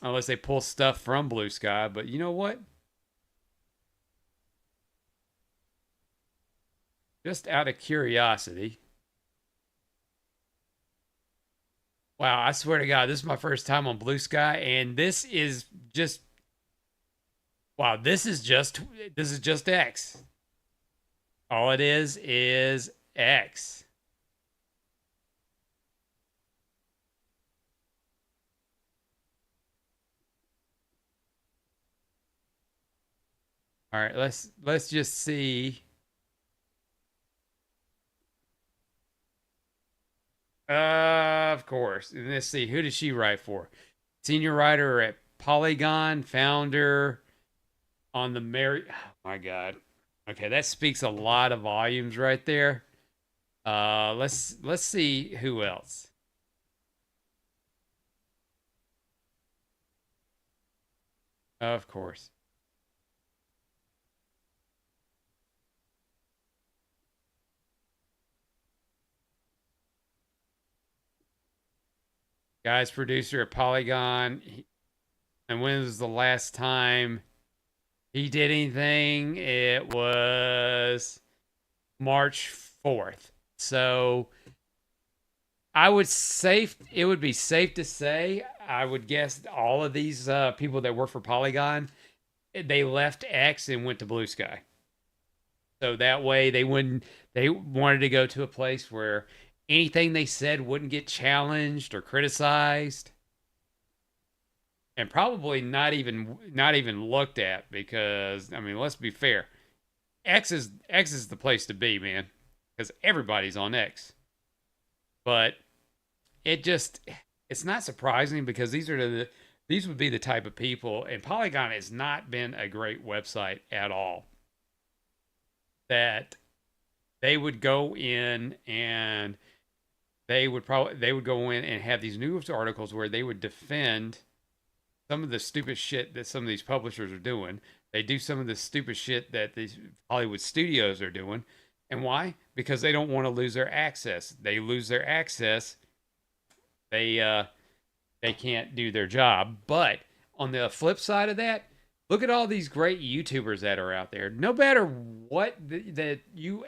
unless they pull stuff from Blue Sky. But you know what? Just out of curiosity. Wow, I swear to God, this is my first time on Blue Sky, and this is just, wow, this is just X. All it is X. All right, let's just see. Of course. And let's see, who does she write for? Senior writer at Polygon, founder on the Mary. Oh my God. Okay, that speaks a lot of volumes right there. Let's see who else. Of course. Guy's producer at Polygon. And when was the last time he did anything? It was March 4th. So it would be safe to say, I would guess all of these people that work for Polygon, they left X and went to Blue Sky. So that way they wanted to go to a place where anything they said wouldn't get challenged or criticized, and probably not even looked at, because I mean, let's be fair, X is the place to be, man, because everybody's on X. But it's not surprising, because these would be the type of people, and Polygon has not been a great website at all, that they would go in and they would go in and have these news articles where they would defend some of the stupid shit that some of these publishers are doing. They do some of the stupid shit that these Hollywood studios are doing. And why? Because they don't want to lose their access. They lose their access, they can't do their job. But on the flip side of that, look at all these great YouTubers that are out there. No matter what that you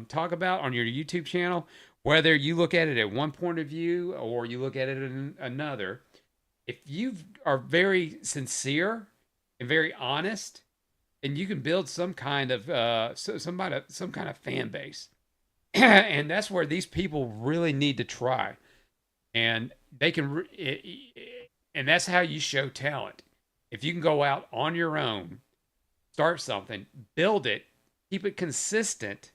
talk about on your YouTube channel, whether you look at it at one point of view or you look at it in another, if you are very sincere and very honest, and you can build some kind of fan base, and that's where these people really need to try, and they can, and that's how you show talent. If you can go out on your own, start something, build it, keep it consistent,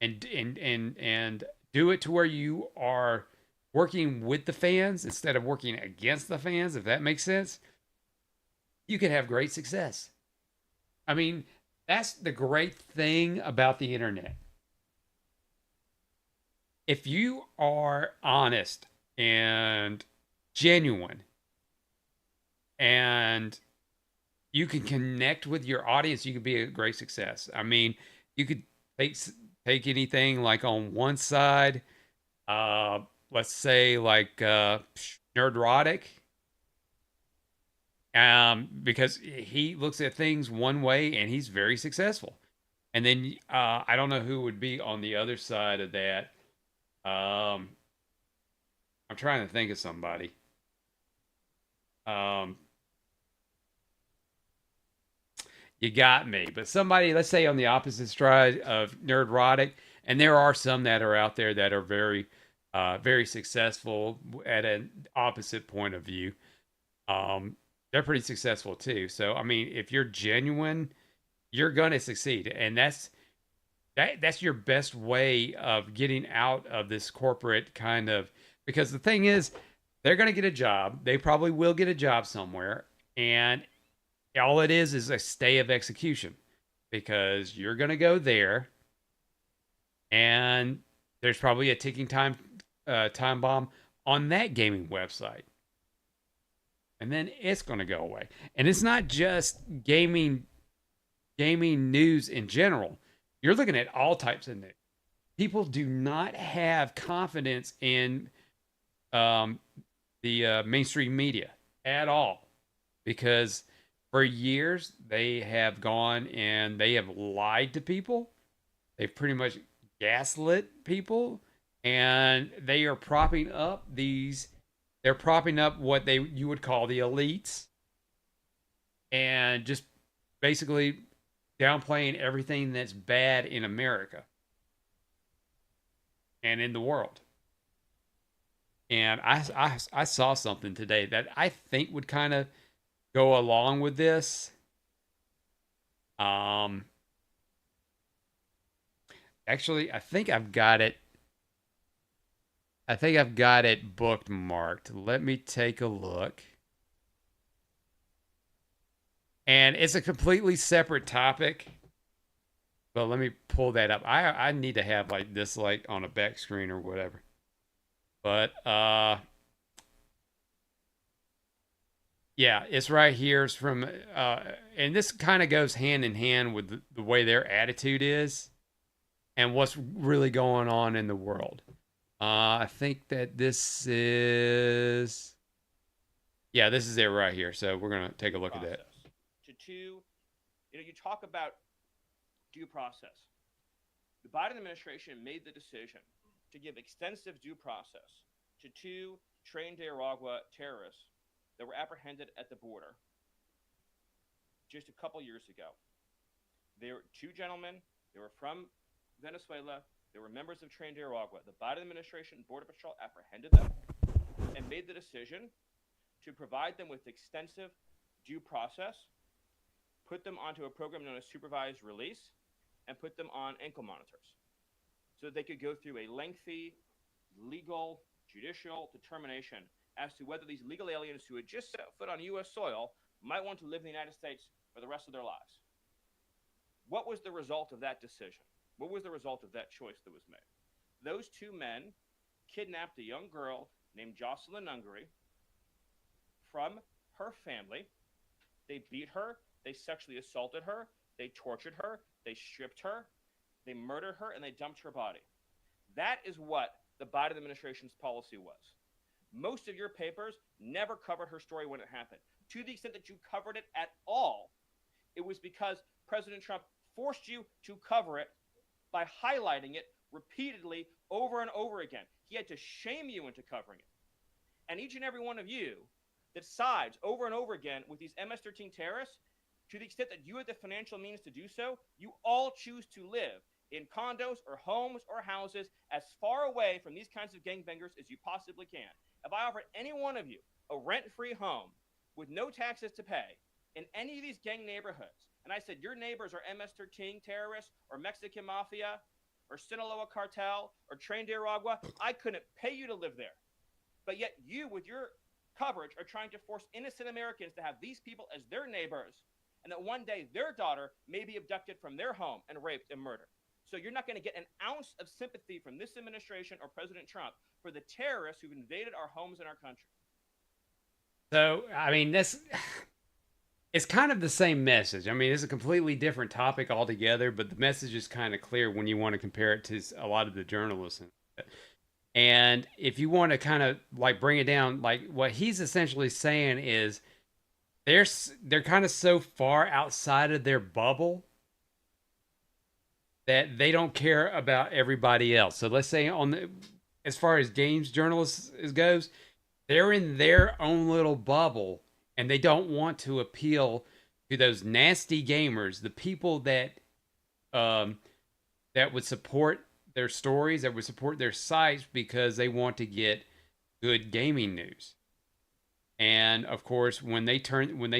and do it to where you are working with the fans instead of working against the fans, if that makes sense, you can have great success. I mean, that's the great thing about the internet. If you are honest and genuine, and you can connect with your audience, you can be a great success. I mean, you could take anything like on one side, let's say like Nerdrotic, because he looks at things one way and he's very successful. And then I don't know who would be on the other side of that. I'm trying to think of somebody. You got me. But somebody, let's say on the opposite side of Nerdrotic, and there are some that are out there that are very, very successful at an opposite point of view. They're pretty successful too. So, I mean, if you're genuine, you're going to succeed. And that's your best way of getting out of this corporate kind of, because the thing is, they're going to get a job. They probably will get a job somewhere. And all it is a stay of execution, because you're going to go there and there's probably a ticking time bomb on that gaming website. And then it's going to go away. And it's not just gaming news in general. You're looking at all types of news. People do not have confidence in the mainstream media at all, because for years they have gone and they have lied to people. They've pretty much gaslit people, and they are propping up they're propping up what you would call the elites, and just basically downplaying everything that's bad in America and in the world. And I saw something today that I think would kind of go along with this. Actually, I think I've got it bookmarked. Let me take a look. And it's a completely separate topic, but let me pull that up. I need to have like this like on a back screen or whatever. But yeah, it's right here. It's from and this kind of goes hand in hand with the way their attitude is and what's really going on in the world. I think that this is, yeah, this is it right here. So we're gonna take a look at that. You talk about due process. The Biden administration made the decision to give extensive due process to two trained Nicaragua terrorists that were apprehended at the border just a couple years ago. They were two gentlemen. They were from Venezuela. They were members of Train Aragua. The Biden administration and Border Patrol apprehended them and made the decision to provide them with extensive due process, put them onto a program known as supervised release, and put them on ankle monitors so that they could go through a lengthy legal judicial determination as to whether these legal aliens who had just set foot on U.S. soil might want to live in the United States for the rest of their lives. What was the result of that decision? What was the result of that choice that was made? Those two men kidnapped a young girl named Jocelyn Ungary from her family. They beat her, they sexually assaulted her, they tortured her, they stripped her, they murdered her, and they dumped her body. That is what the Biden administration's policy was. Most of your papers never covered her story when it happened. To the extent that you covered it at all, it was because President Trump forced you to cover it by highlighting it repeatedly over and over again. He had to shame you into covering it. And each and every one of you that sides over and over again with these MS-13 terrorists, to the extent that you have the financial means to do so, you all choose to live in condos or homes or houses as far away from these kinds of gangbangers as you possibly can. If I offered any one of you a rent-free home with no taxes to pay in any of these gang neighborhoods, and I said your neighbors are MS-13 terrorists or Mexican mafia or Sinaloa cartel or Train Aragua, I couldn't pay you to live there. But yet you, with your coverage, are trying to force innocent Americans to have these people as their neighbors, and that one day their daughter may be abducted from their home and raped and murdered. So you're not going to get an ounce of sympathy from this administration or President Trump for the terrorists who've invaded our homes and our country. So, I mean, this it's kind of the same message. I mean, it's a completely different topic altogether, but the message is kind of clear when you want to compare it to a lot of the journalists. And if you want to kind of like bring it down, like what he's essentially saying is they're kind of so far outside of their bubble that they don't care about everybody else. So let's say as far as games journalists goes, they're in their own little bubble and they don't want to appeal to those nasty gamers, the people that would support their stories, that would support their sites because they want to get good gaming news. And of course, when they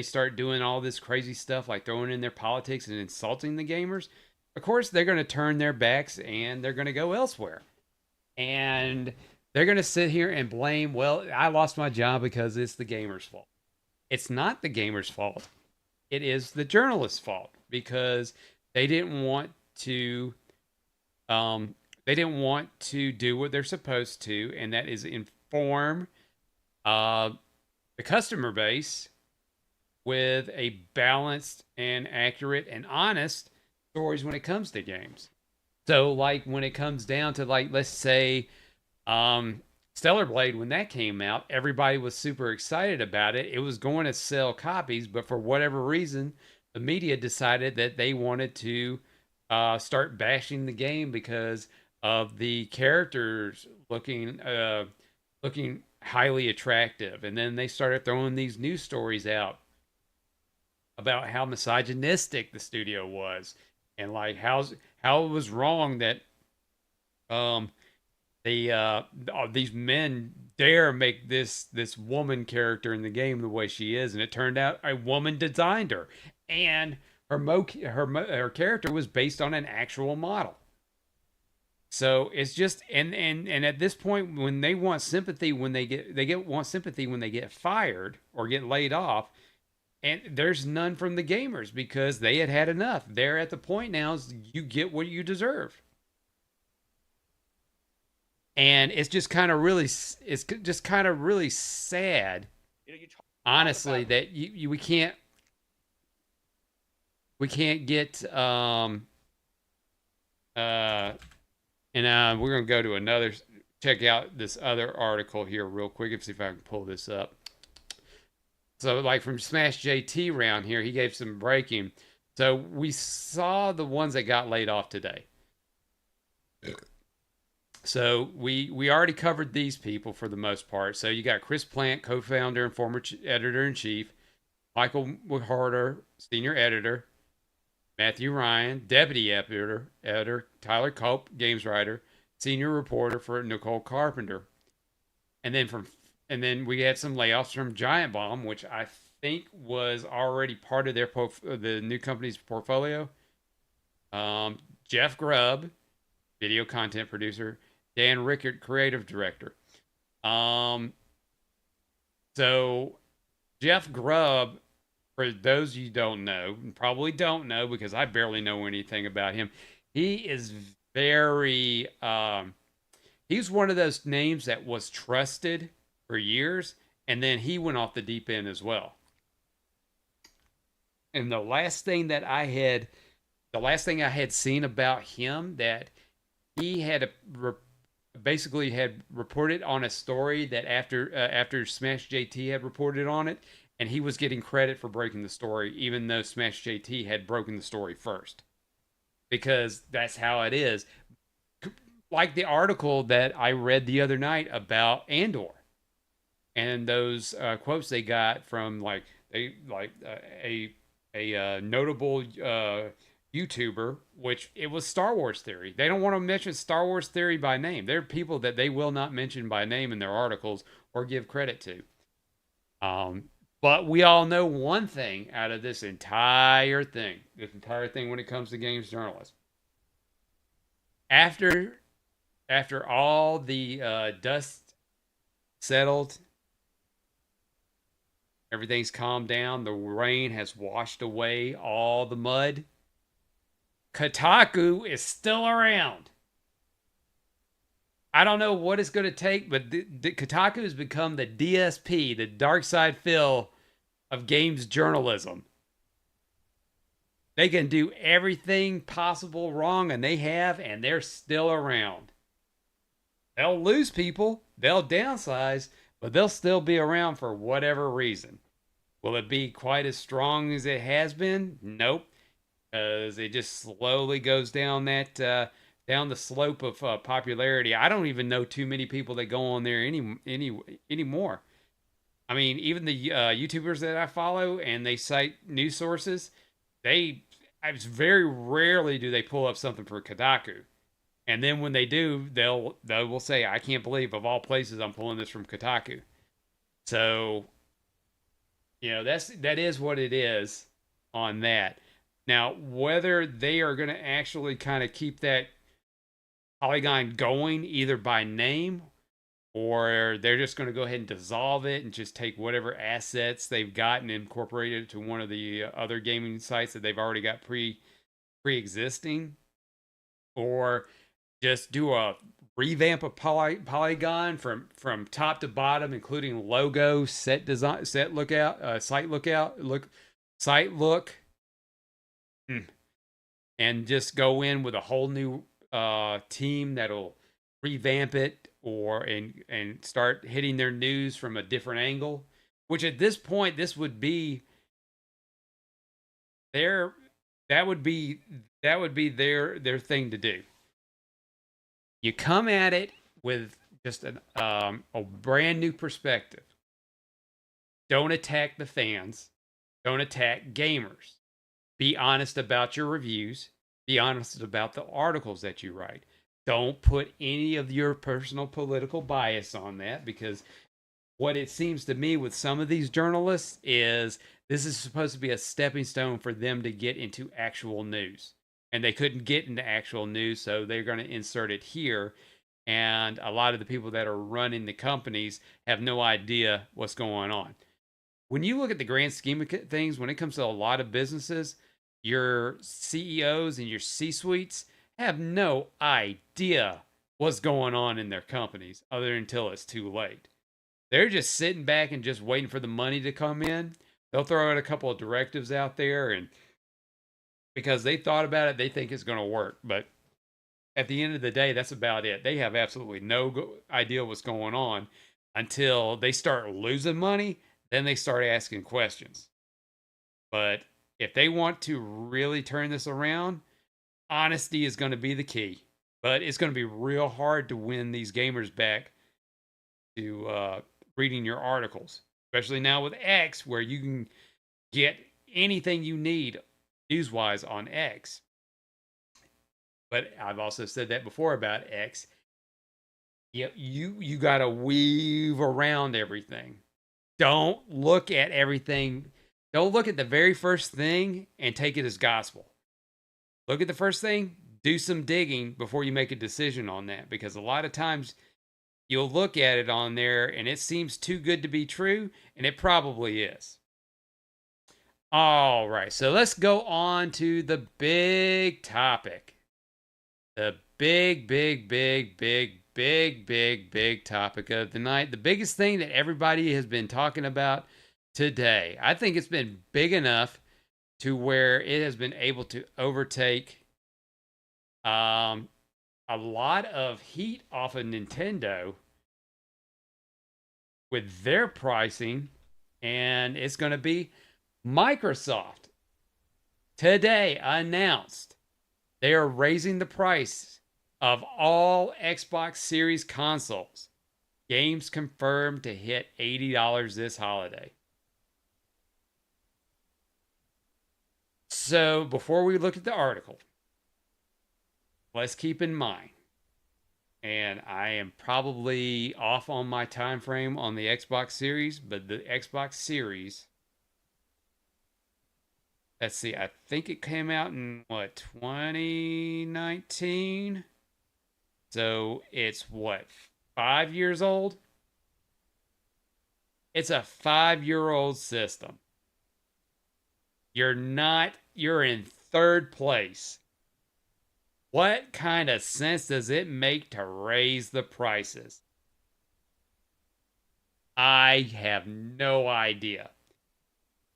start doing all this crazy stuff, like throwing in their politics and insulting the gamers, of course, they're going to turn their backs and they're going to go elsewhere. And they're going to sit here and blame, well, I lost my job because it's the gamer's fault. It's not the gamer's fault. It is the journalist's fault because they didn't want to do what they're supposed to, and that is inform the customer base with a balanced and accurate and honest stories when it comes to games. So like when it comes down to, like, let's say Stellar Blade, when that came out, everybody was super excited about it. It was going to sell copies, but for whatever reason, the media decided that they wanted to start bashing the game because of the characters looking highly attractive. And then they started throwing these news stories out about how misogynistic the studio was, and like how it was wrong that these men dare make this woman character in the game the way she is, and it turned out a woman designed her, and her character was based on an actual model. So it's just and at this point, when they want sympathy, when they get fired or get laid off, and there's none from the gamers because they had enough. They're at the point now is you get what you deserve. And it's just kind of really sad, honestly, that we can't get and we're gonna go to another, check out this other article here real quick and see if I can pull this up. So like from Smash JT round here, he gave some breaking. So we saw the ones that got laid off today. So we already covered these people for the most part. So you got Chris Plant, co-founder and former editor-in-chief, Michael McHarder, senior editor, Matthew Ryan, deputy editor Tyler Culp, games writer, senior reporter for Nicole Carpenter. And then we had some layoffs from Giant Bomb, which I think was already part of the new company's portfolio. Jeff Grubb, video content producer, Dan Rickert, creative director. So Jeff Grubb, for those you don't know, probably don't know because I barely know anything about him. He is very, he's one of those names that was trusted for years, and then he went off the deep end as well. And the last thing I had seen about him, that he had basically had reported on a story that after Smash JT had reported on it, and he was getting credit for breaking the story, even though Smash JT had broken the story first, because that's how it is. Like the article that I read the other night about Andor, and those quotes they got from a notable YouTuber, which it was Star Wars Theory. They don't want to mention Star Wars Theory by name. There are people that they will not mention by name in their articles or give credit to. But we all know one thing out of this entire thing when it comes to games journalists. After all the dust settled, everything's calmed down, the rain has washed away all the mud, Kotaku is still around. I don't know what it's going to take, but Kotaku has become the DSP, the dark side Phil of games journalism. They can do everything possible wrong, and they have, and they're still around. They'll lose people, they'll downsize, but they'll still be around for whatever reason. Will it be quite as strong as it has been? Nope. Because it just slowly goes down down the slope of popularity. I don't even know too many people that go on there anymore. I mean, even the YouTubers that I follow and they cite news sources, very rarely do they pull up something for Kotaku. And then when they do, they will say, I can't believe of all places I'm pulling this from Kotaku. So, that is what it is on that. Now, whether they are going to actually kind of keep that Polygon going either by name, or they're just going to go ahead and dissolve it and just take whatever assets they've got and incorporate it to one of the other gaming sites that they've already got pre-existing, or just do a revamp of Polygon from top to bottom, including logo, site look, and just go in with a whole new team that'll revamp it and start hitting their news from a different angle, which at this point that would be their thing to do. You come at it with just a brand new perspective. Don't attack the fans. Don't attack gamers. Be honest about your reviews. Be honest about the articles that you write. Don't put any of your personal political bias on that, because what it seems to me with some of these journalists is this is supposed to be a stepping stone for them to get into actual news. And they couldn't get into actual news, so they're going to insert it here. And a lot of the people that are running the companies have no idea what's going on. When you look at the grand scheme of things, when it comes to a lot of businesses, your CEOs and your C-suites have no idea what's going on in their companies until it's too late. They're just sitting back and just waiting for the money to come in. They'll throw out a couple of directives out there, and because they thought about it, they think it's going to work. But at the end of the day, that's about it. They have absolutely no idea what's going on until they start losing money. Then they start asking questions. But if they want to really turn this around, honesty is going to be the key. But it's going to be real hard to win these gamers back to reading your articles, especially now with X, where you can get anything you need news-wise on X. But I've also said that before about X. You got to weave around everything. Don't look at everything. Don't look at the very first thing and take it as gospel. Look at the first thing, do some digging before you make a decision on that, because a lot of times you'll look at it on there and it seems too good to be true, and it probably is. All right, so let's go on to the big topic. The big topic of the night. The biggest thing that everybody has been talking about today. I think it's been big enough to where it has been able to overtake a lot of heat off of Nintendo with their pricing, and it's going to be Microsoft today announced they are raising the price of all Xbox Series consoles. Games confirmed to hit $80 this holiday. So before we look at the article, let's keep in mind, and I am probably off on my time frame on the Xbox Series, but the Xbox Series, let's see, I think it came out in, 2019? So it's, 5 years old? It's a 5-year-old system. You're in third place. What kind of sense does it make to raise the prices? I have no idea.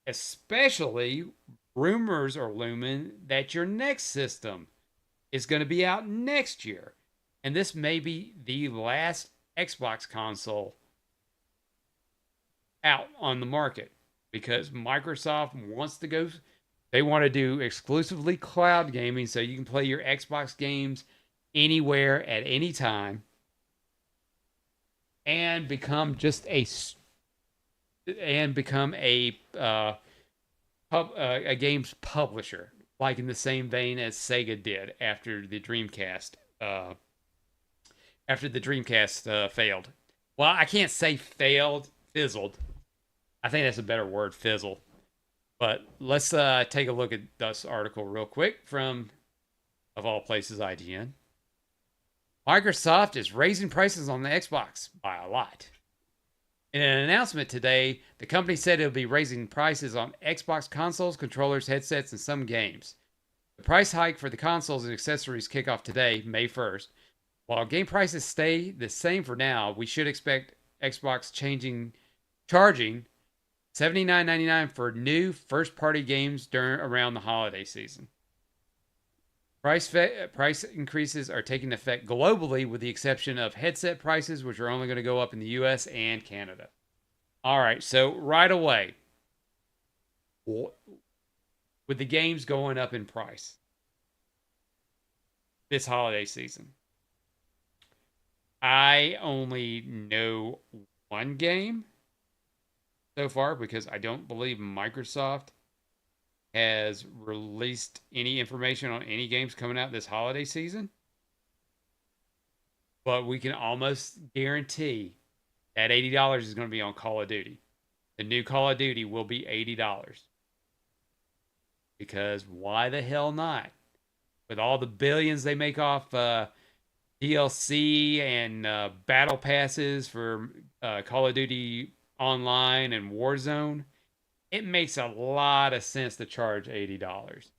Especially, rumors are looming that your next system is going to be out next year. And this may be the last Xbox console out on the market, because Microsoft wants to go, they want to do exclusively cloud gaming, so you can play your Xbox games anywhere at any time and become a games publisher, like in the same vein as Sega did after the Dreamcast failed. Well, I can't say failed, fizzled. I think that's a better word, fizzle. But let's take a look at this article real quick from, of all places, IGN. Microsoft is raising prices on the Xbox by a lot. In an announcement today, the company said it will be raising prices on Xbox consoles, controllers, headsets, and some games. The price hike for the consoles and accessories kick off today, May 1st. While game prices stay the same for now, we should expect Xbox charging $79.99 for new first-party games around the holiday season. Price increases are taking effect globally, with the exception of headset prices, which are only going to go up in the US and Canada. All right, so right away, with the games going up in price this holiday season, I only know one game so far, because I don't believe Microsoft has released any information on any games coming out this holiday season. But we can almost guarantee that $80 is going to be on Call of Duty. The new Call of Duty will be $80. Because why the hell not? With all the billions they make off DLC and battle passes for Call of Duty Online and Warzone, it makes a lot of sense to charge $80.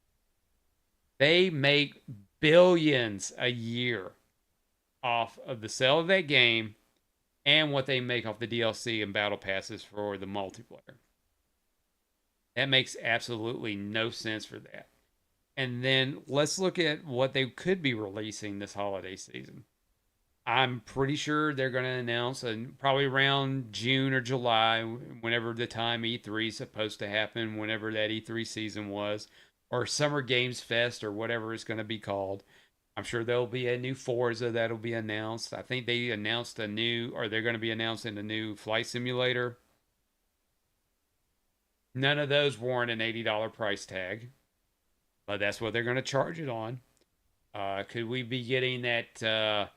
They make billions a year off of the sale of that game and what they make off the DLC and battle passes for the multiplayer. That makes absolutely no sense for that. And then let's look at what they could be releasing this holiday season. I'm pretty sure they're going to announce, probably around June or July, whenever the time E3 is supposed to happen, whenever that E3 season was, or Summer Games Fest, or whatever it's going to be called. I'm sure there'll be a new Forza that'll be announced. I think they announced they're going to be announcing a new flight simulator. None of those warrant an $80 price tag. but that's what they're going to charge it on. Could we be getting that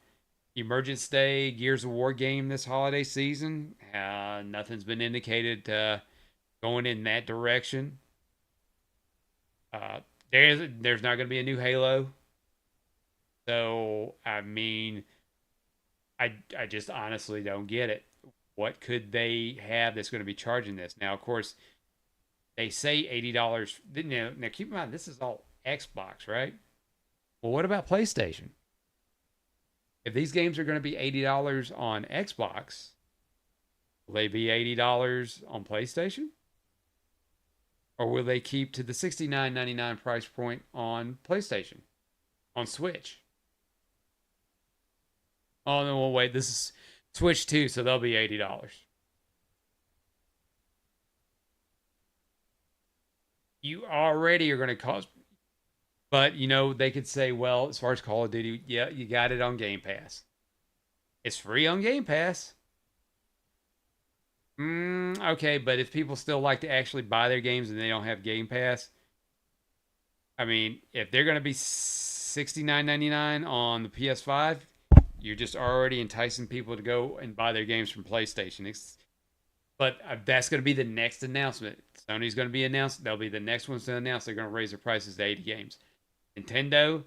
Emergence Day Gears of War game this holiday season? Nothing's been indicated going in that direction. There's not going to be a new Halo. So, I mean, I just honestly don't get it. What could they have that's going to be charging this? Now, of course, they say $80. Now, keep in mind, this is all Xbox, right? Well, what about PlayStation? If these games are going to be $80 on Xbox, will they be $80 on PlayStation? Or will they keep to the $69.99 price point on PlayStation? On Switch? Oh, no, well, wait. This is Switch 2, so they'll be $80. You already are going to cost... But, you know, they could say, well, as far as Call of Duty, yeah, you got it on Game Pass. It's free on Game Pass. Okay, but if people still like to actually buy their games and they don't have Game Pass, I mean, if they're going to be $69.99 on the PS5, you're just already enticing people to go and buy their games from PlayStation. But that's going to be the next announcement. Sony's going to be announced. They'll be the next ones to announce. They're going to raise their prices to 80 games. Nintendo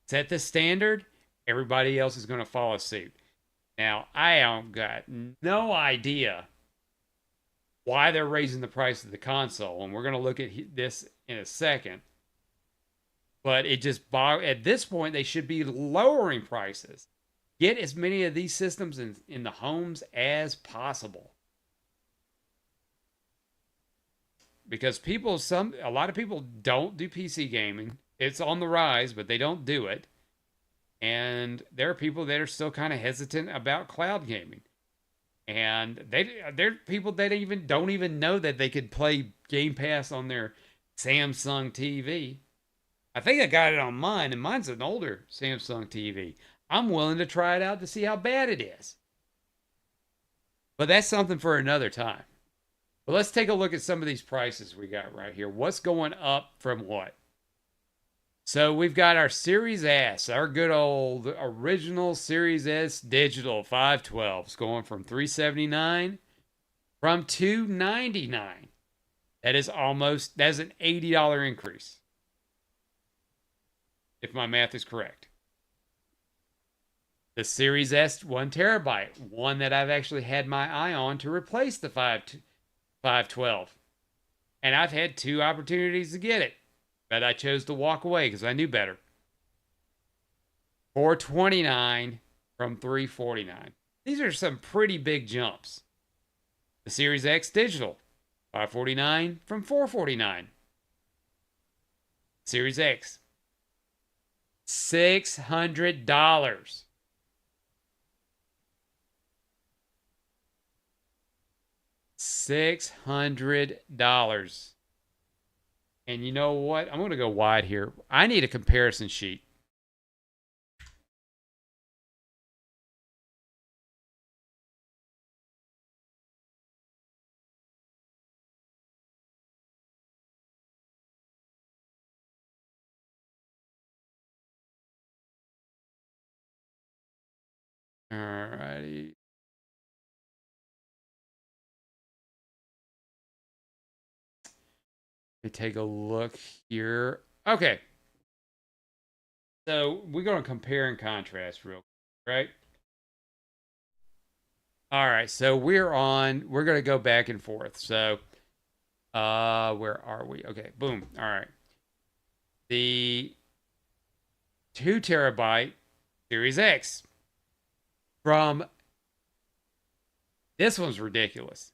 set the standard. Everybody else is going to follow suit. Now, I don't got no idea why they're raising the price of the console, and we're going to look at this in a second. But it just at this point, they should be lowering prices. Get as many of these systems in the homes as possible. Because a lot of people don't do PC gaming. It's on the rise, but they don't do it. And there are people that are still kind of hesitant about cloud gaming. And there are people that don't even know that they could play Game Pass on their Samsung TV. I think I got it on mine, and mine's an older Samsung TV. I'm willing to try it out to see how bad it is. But that's something for another time. But let's take a look at some of these prices we got right here. What's going up from what? So we've got our Series S, our good old original Series S digital 512s going from $379 from $299. That's an $80 increase. If my math is correct. The Series S 1 terabyte, one that I've actually had my eye on to replace the 512. And I've had 2 opportunities to get it. But I chose to walk away because I knew better. $429 from $349. These are some pretty big jumps. The Series X digital, $549 from $449. Series X, $600. $600. And you know what? I'm going to go wide here. I need a comparison sheet. Alrighty. Let me take a look here. Okay. So we're going to compare and contrast real quick, right? All right. So we're going to go back and forth. So where are we? Okay. Boom. All right. The 2 terabyte Series X from this one's ridiculous.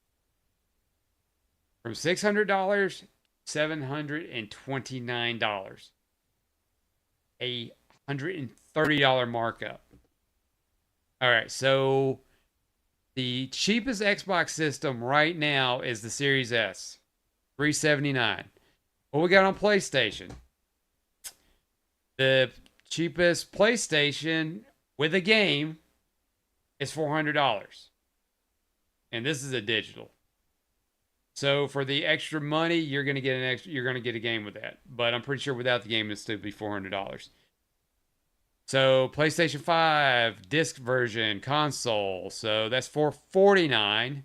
From $600, $729. A $130 markup. All right, so the cheapest Xbox system right now is the Series S, $379. What we got on PlayStation? The cheapest PlayStation with a game is $400. And this is a digital. So for the extra money, you're gonna get a game with that. But I'm pretty sure without the game, it'd still be $400. So PlayStation 5 disc version console. So that's $449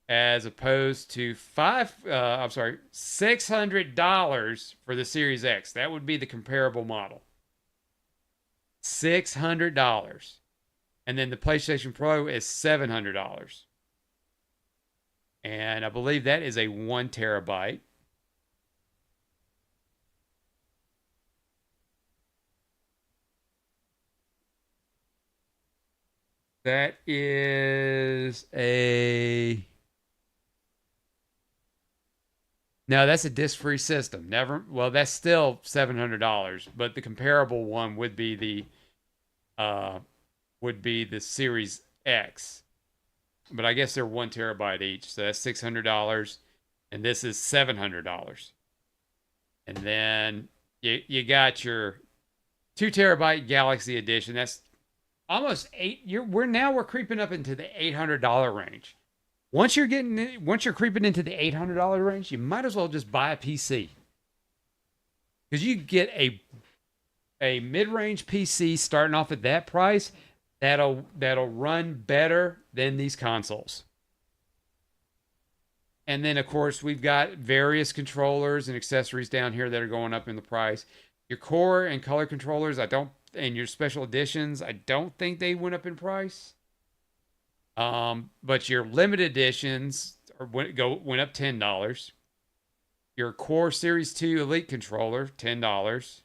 as opposed to $600 for the Series X. That would be the comparable model. $600. And then the PlayStation Pro is $700. And I believe that is a 1 terabyte. That is a... No, that's a disc-free system. Well, that's still $700, but the comparable one would be the Series X. But I guess they're 1 terabyte each, so that's $600, and this is $700. And then you got your 2 terabyte Galaxy Edition. That's almost we're creeping up into the $800 range. Once you're creeping into the $800 range, you might as well just buy a PC, because you get a mid-range PC starting off at that price that'll run better than these consoles. And then of course we've got various controllers and accessories down here that are going up in the price. Your core and color controllers, and your special editions, I don't think they went up in price. But your limited editions went up $10. Your core Series 2 Elite controller, $10.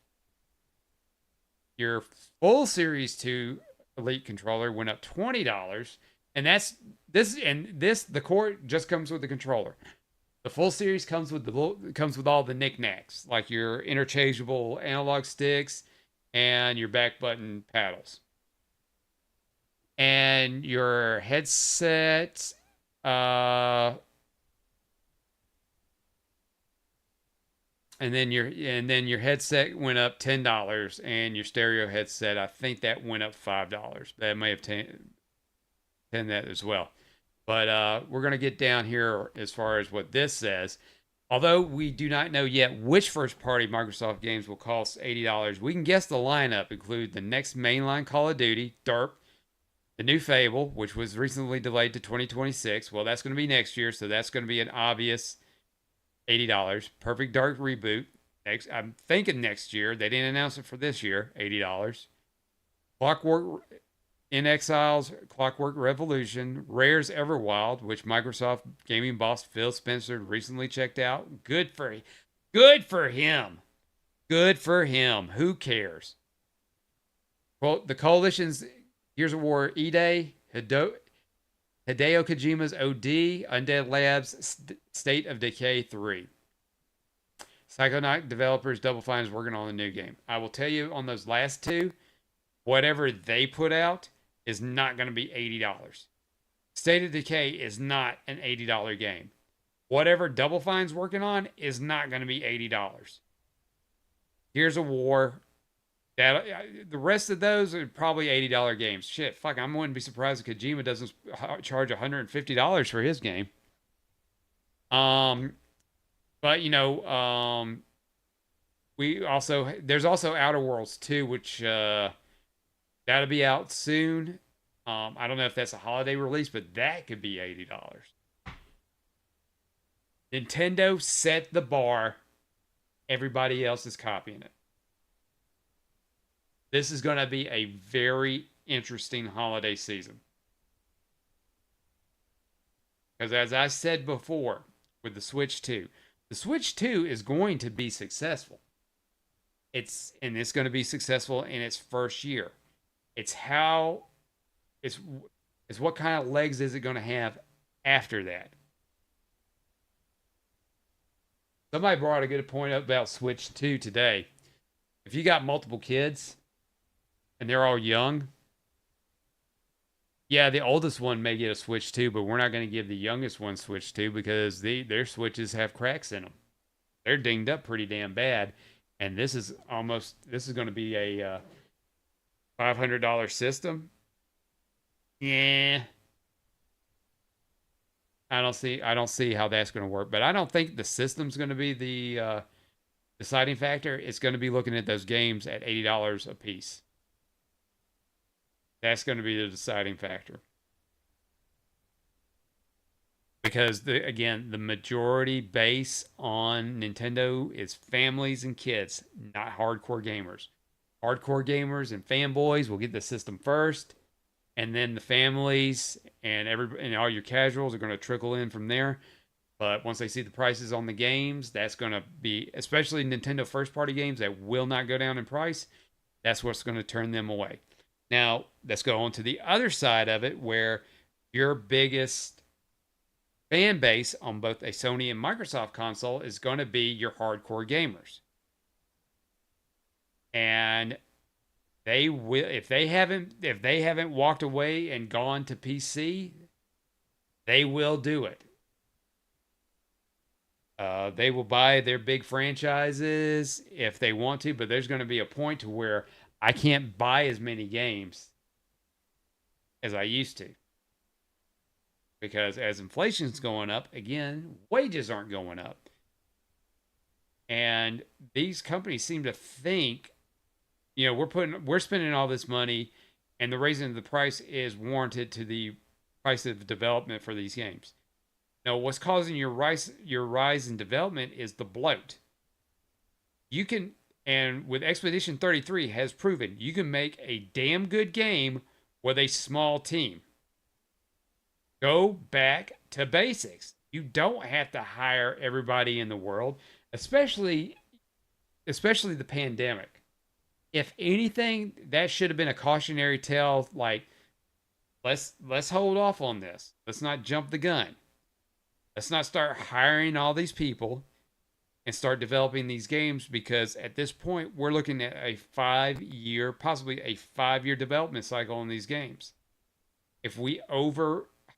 Your full Series 2 Elite controller went up $20. And the core just comes with the controller. The full series comes with all the knickknacks, like your interchangeable analog sticks and your back button paddles. And your headset, and then your headset went up $10, and your stereo headset, I think that went up $5. That may have taken that as well. But we're going to get down here as far as what this says. Although we do not know yet which first-party Microsoft games will cost $80, we can guess the lineup include the next mainline Call of Duty, DARP, the new Fable, which was recently delayed to 2026. Well, that's going to be next year, so that's going to be an obvious $80. Perfect Dark Reboot, I'm thinking next year. They didn't announce it for this year, $80. Clockwork In Exiles, Clockwork Revolution, Rare's Everwild, which Microsoft gaming boss Phil Spencer recently checked out. Good for him. Good for him. Who cares? Well, the Coalition's Gears of War E-Day, Hideo Kojima's OD, Undead Labs' State of Decay 3. Psychonaut developers Double Fine is working on a new game. I will tell you on those last two, whatever they put out is not going to be $80. State of Decay is not an $80 game. Whatever Double Fine's working on is not going to be $80. Gears of War, the rest of those are probably $80 games. Shit, fuck, I wouldn't be surprised if Kojima doesn't charge $150 for his game. But there's also Outer Worlds 2, which that'll be out soon. I don't know if that's a holiday release, but that could be $80. Nintendo set the bar. Everybody else is copying it. This is going to be a very interesting holiday season. Because as I said before, with the Switch 2, the Switch 2 is going to be successful. It's going to be successful in its first year. It's what kind of legs is it going to have after that? Somebody brought a good point up about Switch 2 today. If you got multiple kids and they're all young, yeah, the oldest one may get a Switch 2, but we're not going to give the youngest one Switch 2 because their Switches have cracks in them. They're dinged up pretty damn bad. And this is going to be a $500 system. Yeah. I don't see how that's going to work. But I don't think the system's going to be the deciding factor. It's going to be looking at those games at $80 a piece. That's going to be the deciding factor. Because, again, the majority base on Nintendo is families and kids, not hardcore gamers. Hardcore gamers and fanboys will get the system first, and then the families and all your casuals are going to trickle in from there. But once they see the prices on the games, that's going to be, especially Nintendo first-party games that will not go down in price, that's what's going to turn them away. Now, let's go on to the other side of it, where your biggest fan base on both a Sony and Microsoft console is going to be your hardcore gamers. And they will, if they haven't walked away and gone to PC, they will do it. They will buy their big franchises if they want to, but there's going to be a point to where I can't buy as many games as I used to. Because as inflation's going up, again, wages aren't going up. And these companies seem to think, we're spending all this money, and the raising of the price is warranted to the price of development for these games. Now, what's causing your rise in development is the bloat. You can, and with Expedition 33 has proven, you can make a damn good game with a small team. Go back to basics. You don't have to hire everybody in the world, especially the pandemic. If anything, that should have been a cautionary tale, like, let's hold off on this. Let's not jump the gun. Let's not start hiring all these people and start developing these games, because at this point, we're looking at possibly a 5-year development cycle on these games. If we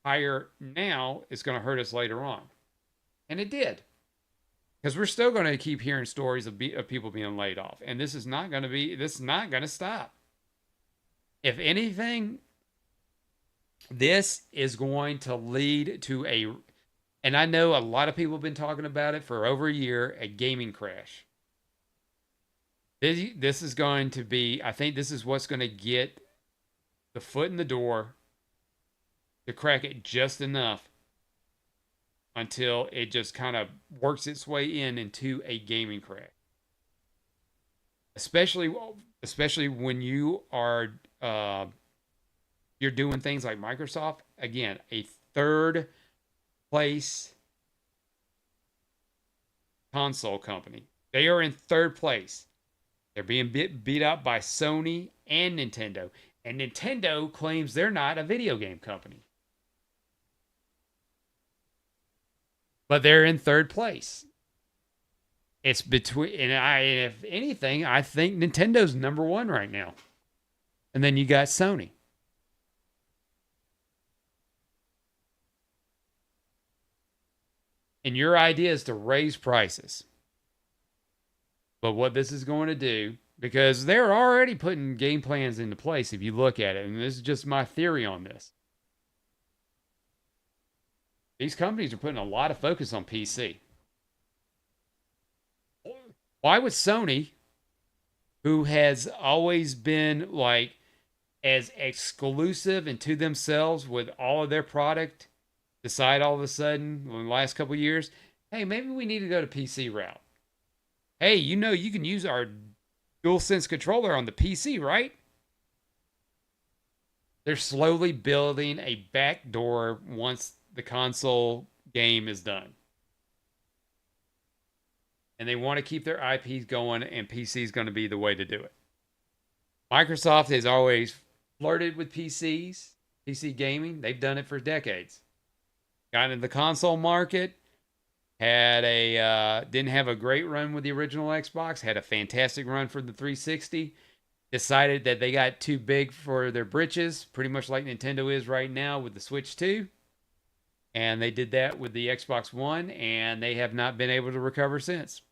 hire now, it's going to hurt us later on. And it did. Because we're still going to keep hearing stories of people being laid off. And this is not going to stop. If anything, this is going to lead to and I know a lot of people have been talking about it for over a year, a gaming crash. This is going to be, I think this is what's going to get the foot in the door to crack it just enough until it just kind of works its way into a gaming crash. Especially when you are you're doing things like Microsoft. Again, a third place console company. They are in third place. They're being beat up by Sony and Nintendo. And Nintendo claims they're not a video game company. But they're in third place. It's between, and if anything, I think Nintendo's number one right now. And then you got Sony. And your idea is to raise prices. But what this is going to do, because they're already putting game plans into place if you look at it, and this is just my theory on this. These companies are putting a lot of focus on PC. Why would Sony, who has always been like as exclusive and to themselves with all of their product, decide all of a sudden in the last couple of years, hey, maybe we need to go to PC route. Hey, you can use our DualSense controller on the PC, right? They're slowly building a backdoor once the console game is done. And they want to keep their IPs going, and PC is going to be the way to do it. Microsoft has always flirted with PC gaming. They've done it for decades. Got into the console market, didn't have a great run with the original Xbox, had a fantastic run for the 360, decided that they got too big for their britches, pretty much like Nintendo is right now with the Switch 2. And they did that with the Xbox One, and they have not been able to recover since.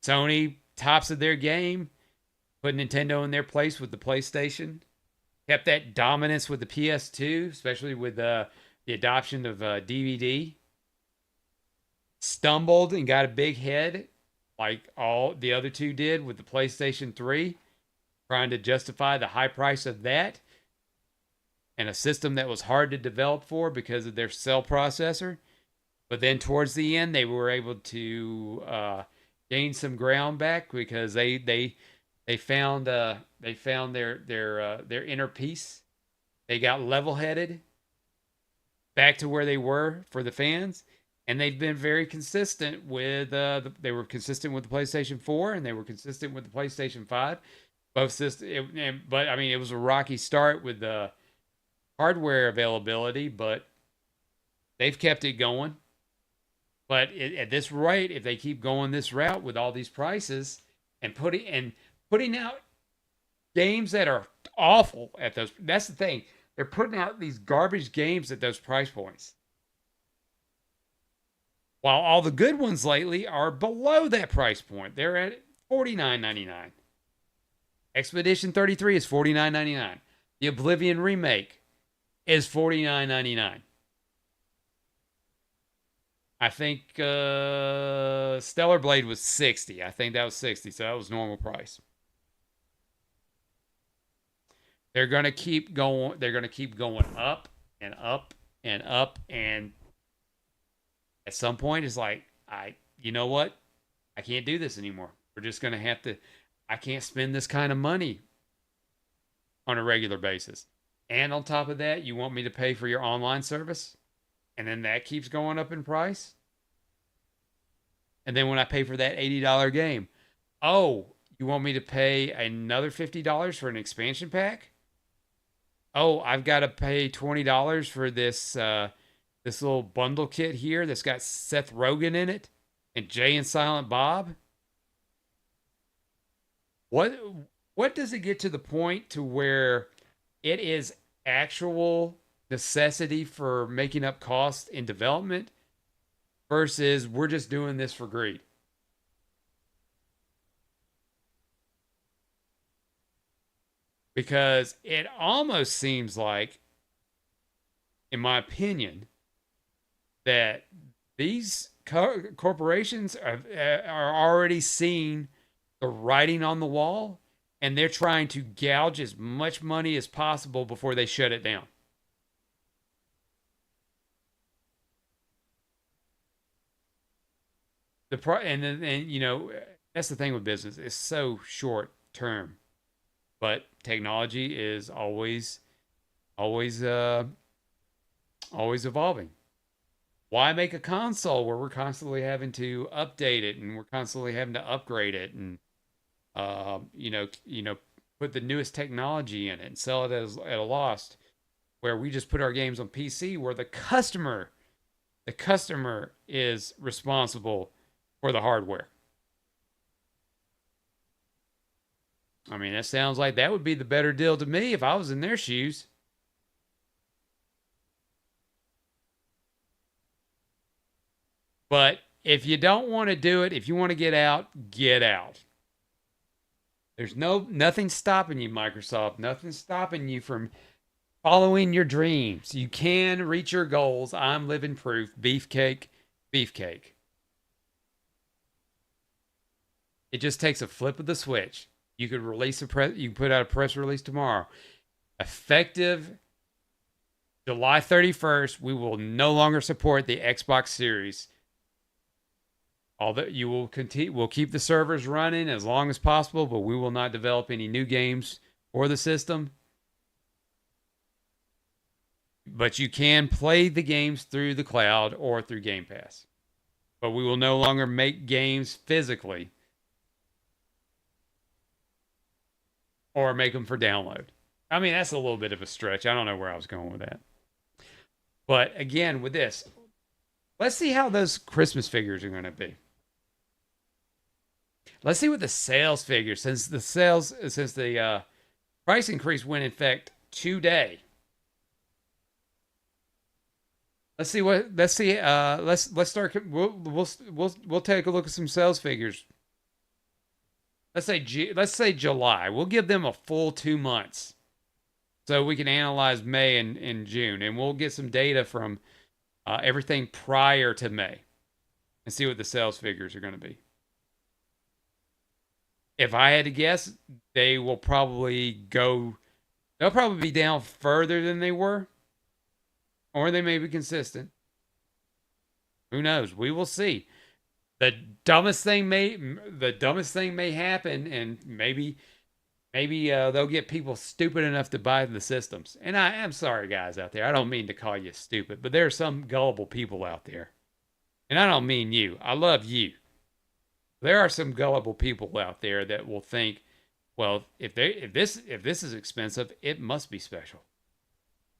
Sony tops of their game, put Nintendo in their place with the PlayStation, kept that dominance with the PS2, especially with the the adoption of DVD, stumbled and got a big head like all the other two did with the PlayStation 3, trying to justify the high price of that and a system that was hard to develop for because of their cell processor. But then towards the end, they were able to gain some ground back because they found their inner peace. They got level-headed back to where they were for the fans, and they've been very consistent with they were consistent with the PlayStation 4 and they were consistent with the PlayStation 5. Both systems, but I mean, it was a rocky start with the hardware availability, but they've kept it going. But at this rate, if they keep going this route with all these prices and putting out games that are awful at those, that's the thing. They're putting out these garbage games at those price points. While all the good ones lately are below that price point. They're at $49.99. Expedition 33 is $49.99. The Oblivion remake is $49.99. I think Stellar Blade was $60. I think that was $60, so that was normal price. They're gonna keep going. They're gonna keep going up and up and up, and at some point, it's like, you know what? I can't do this anymore. We're just gonna have to. I can't spend this kind of money on a regular basis. And on top of that, you want me to pay for your online service? And then that keeps going up in price? And then when I pay for that $80 game, oh, you want me to pay another $50 for an expansion pack? Oh, I've got to pay $20 for this this little bundle kit here that's got Seth Rogen in it and Jay and Silent Bob? What does it get to the point to where it is actual necessity for making up costs in development versus we're just doing this for greed? Because it almost seems like, in my opinion, that these corporations are already seeing the writing on the wall, and they're trying to gouge as much money as possible before they shut it down. And you know, that's the thing with business. It's so short term. But technology is always evolving. Why make a console where we're constantly having to update it and we're constantly having to upgrade it and put the newest technology in it and sell it at a loss, where we just put our games on PC where the customer is responsible for the hardware. I mean, that sounds like that would be the better deal to me if I was in their shoes. But if you don't want to do it, if you want to get out, get out. There's nothing stopping you, Microsoft. Nothing stopping you from following your dreams. You can reach your goals. I'm living proof. Beefcake, beefcake. It just takes a flip of the switch. You could release you can put out a press release tomorrow. Effective July 31st, we will no longer support the Xbox Series. Although you will continue, we'll keep the servers running as long as possible, but we will not develop any new games for the system. But you can play the games through the cloud or through Game Pass. But we will no longer make games physically or make them for download. I mean, that's a little bit of a stretch. I don't know where I was going with that. But again, with this, let's see how those Christmas figures are going to be. Let's see what the sales figures, since the price increase went in effect today. Let's start. We'll take a look at some sales figures. Let's say July. We'll give them a full 2 months So we can analyze May and June, and we'll get some data from everything prior to May and see what the sales figures are going to be. If I had to guess, they'll probably be down further than they were, or they may be consistent. Who knows? We will see. The dumbest thing may happen, and maybe they'll get people stupid enough to buy the systems. And I am sorry, guys out there. I don't mean to call you stupid, but there are some gullible people out there, and I don't mean you. I love you. There are some gullible people out there that will think, well, if this is expensive, it must be special.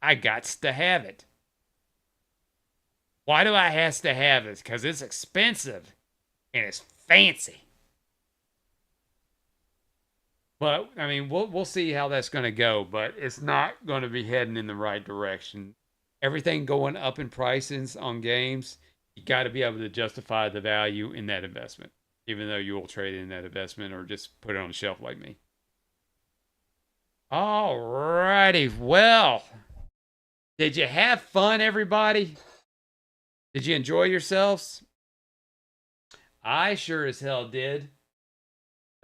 I gots to have it. Why do I has to have it? Because it's expensive and it's fancy. But I mean, we'll see how that's going to go. But it's not going to be heading in the right direction. Everything going up in prices on games, you got to be able to justify the value in that investment, even though you will trade in that investment or just put it on the shelf like me. All righty. Well, did you have fun, everybody? Did you enjoy yourselves? I sure as hell did.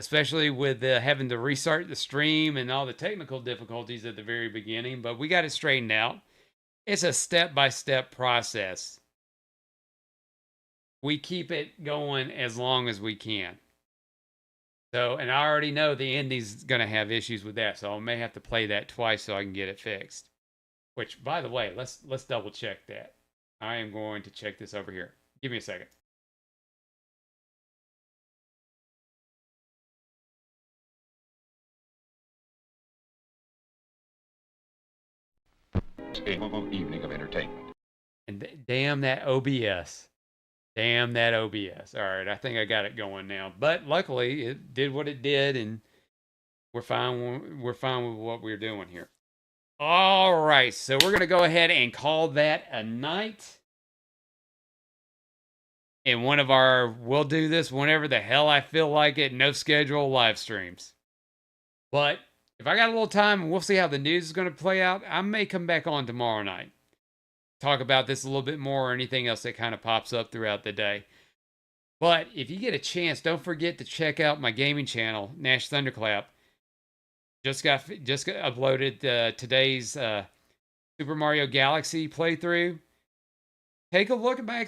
Especially with having to restart the stream and all the technical difficulties at the very beginning. But we got it straightened out. It's a step-by-step process. We keep it going as long as we can. So, and I already know the ending's going to have issues with that. So I may have to play that twice so I can get it fixed. Which, by the way, let's double check that. I am going to check this over here. Give me a second. Capable evening of entertainment. And damn that OBS. Damn that OBS. All right, I think I got it going now. But luckily, it did what it did, and we're fine. We're fine with what we're doing here. All right, so we're gonna go ahead and call that a night. And we'll do this whenever the hell I feel like it. No schedule live streams. But if I got a little time and we'll see how the news is going to play out, I may come back on tomorrow night. Talk about this a little bit more or anything else that kind of pops up throughout the day. But if you get a chance, don't forget to check out my gaming channel, Nash Thunderclap. Just got uploaded today's Super Mario Galaxy playthrough. Take a look at my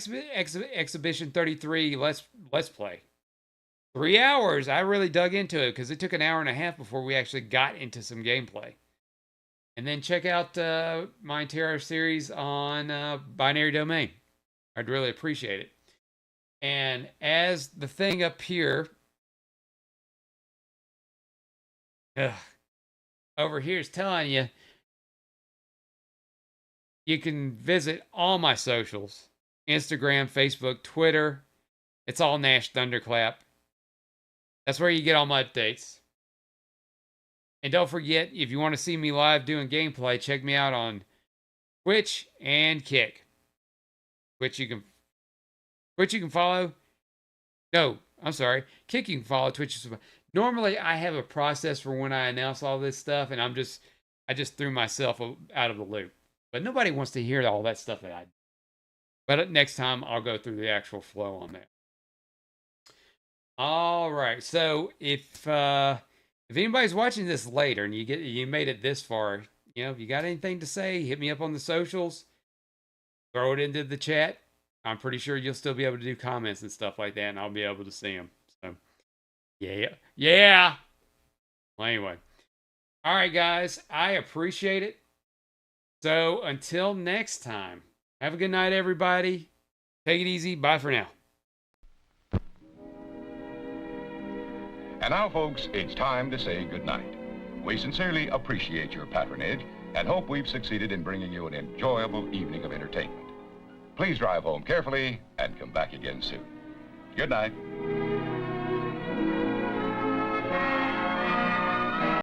Exhibition 33 Let's Play. 3 hours. I really dug into it because it took an hour and a half before we actually got into some gameplay. And then check out my entire series on Binary Domain. I'd really appreciate it. And as the thing up here, over here is telling you, you can visit all my socials. Instagram, Facebook, Twitter. It's all Nash Thunderclap. That's where you get all my updates. And don't forget, if you want to see me live doing gameplay, check me out on Twitch and Kick. Twitch you can follow. No, I'm sorry. Kick you can follow. Twitch. Normally, I have a process for when I announce all this stuff, and I just threw myself out of the loop. But nobody wants to hear all that stuff that I do. But next time, I'll go through the actual flow on that. All right. So if anybody's watching this later and you made it this far, if you got anything to say, hit me up on the socials. Throw it into the chat. I'm pretty sure you'll still be able to do comments and stuff like that, and I'll be able to see them. So, yeah. Well, anyway. All right, guys. I appreciate it. So until next time, have a good night, everybody. Take it easy. Bye for now. And now, folks, it's time to say goodnight. We sincerely appreciate your patronage and hope we've succeeded in bringing you an enjoyable evening of entertainment. Please drive home carefully and come back again soon. Good night.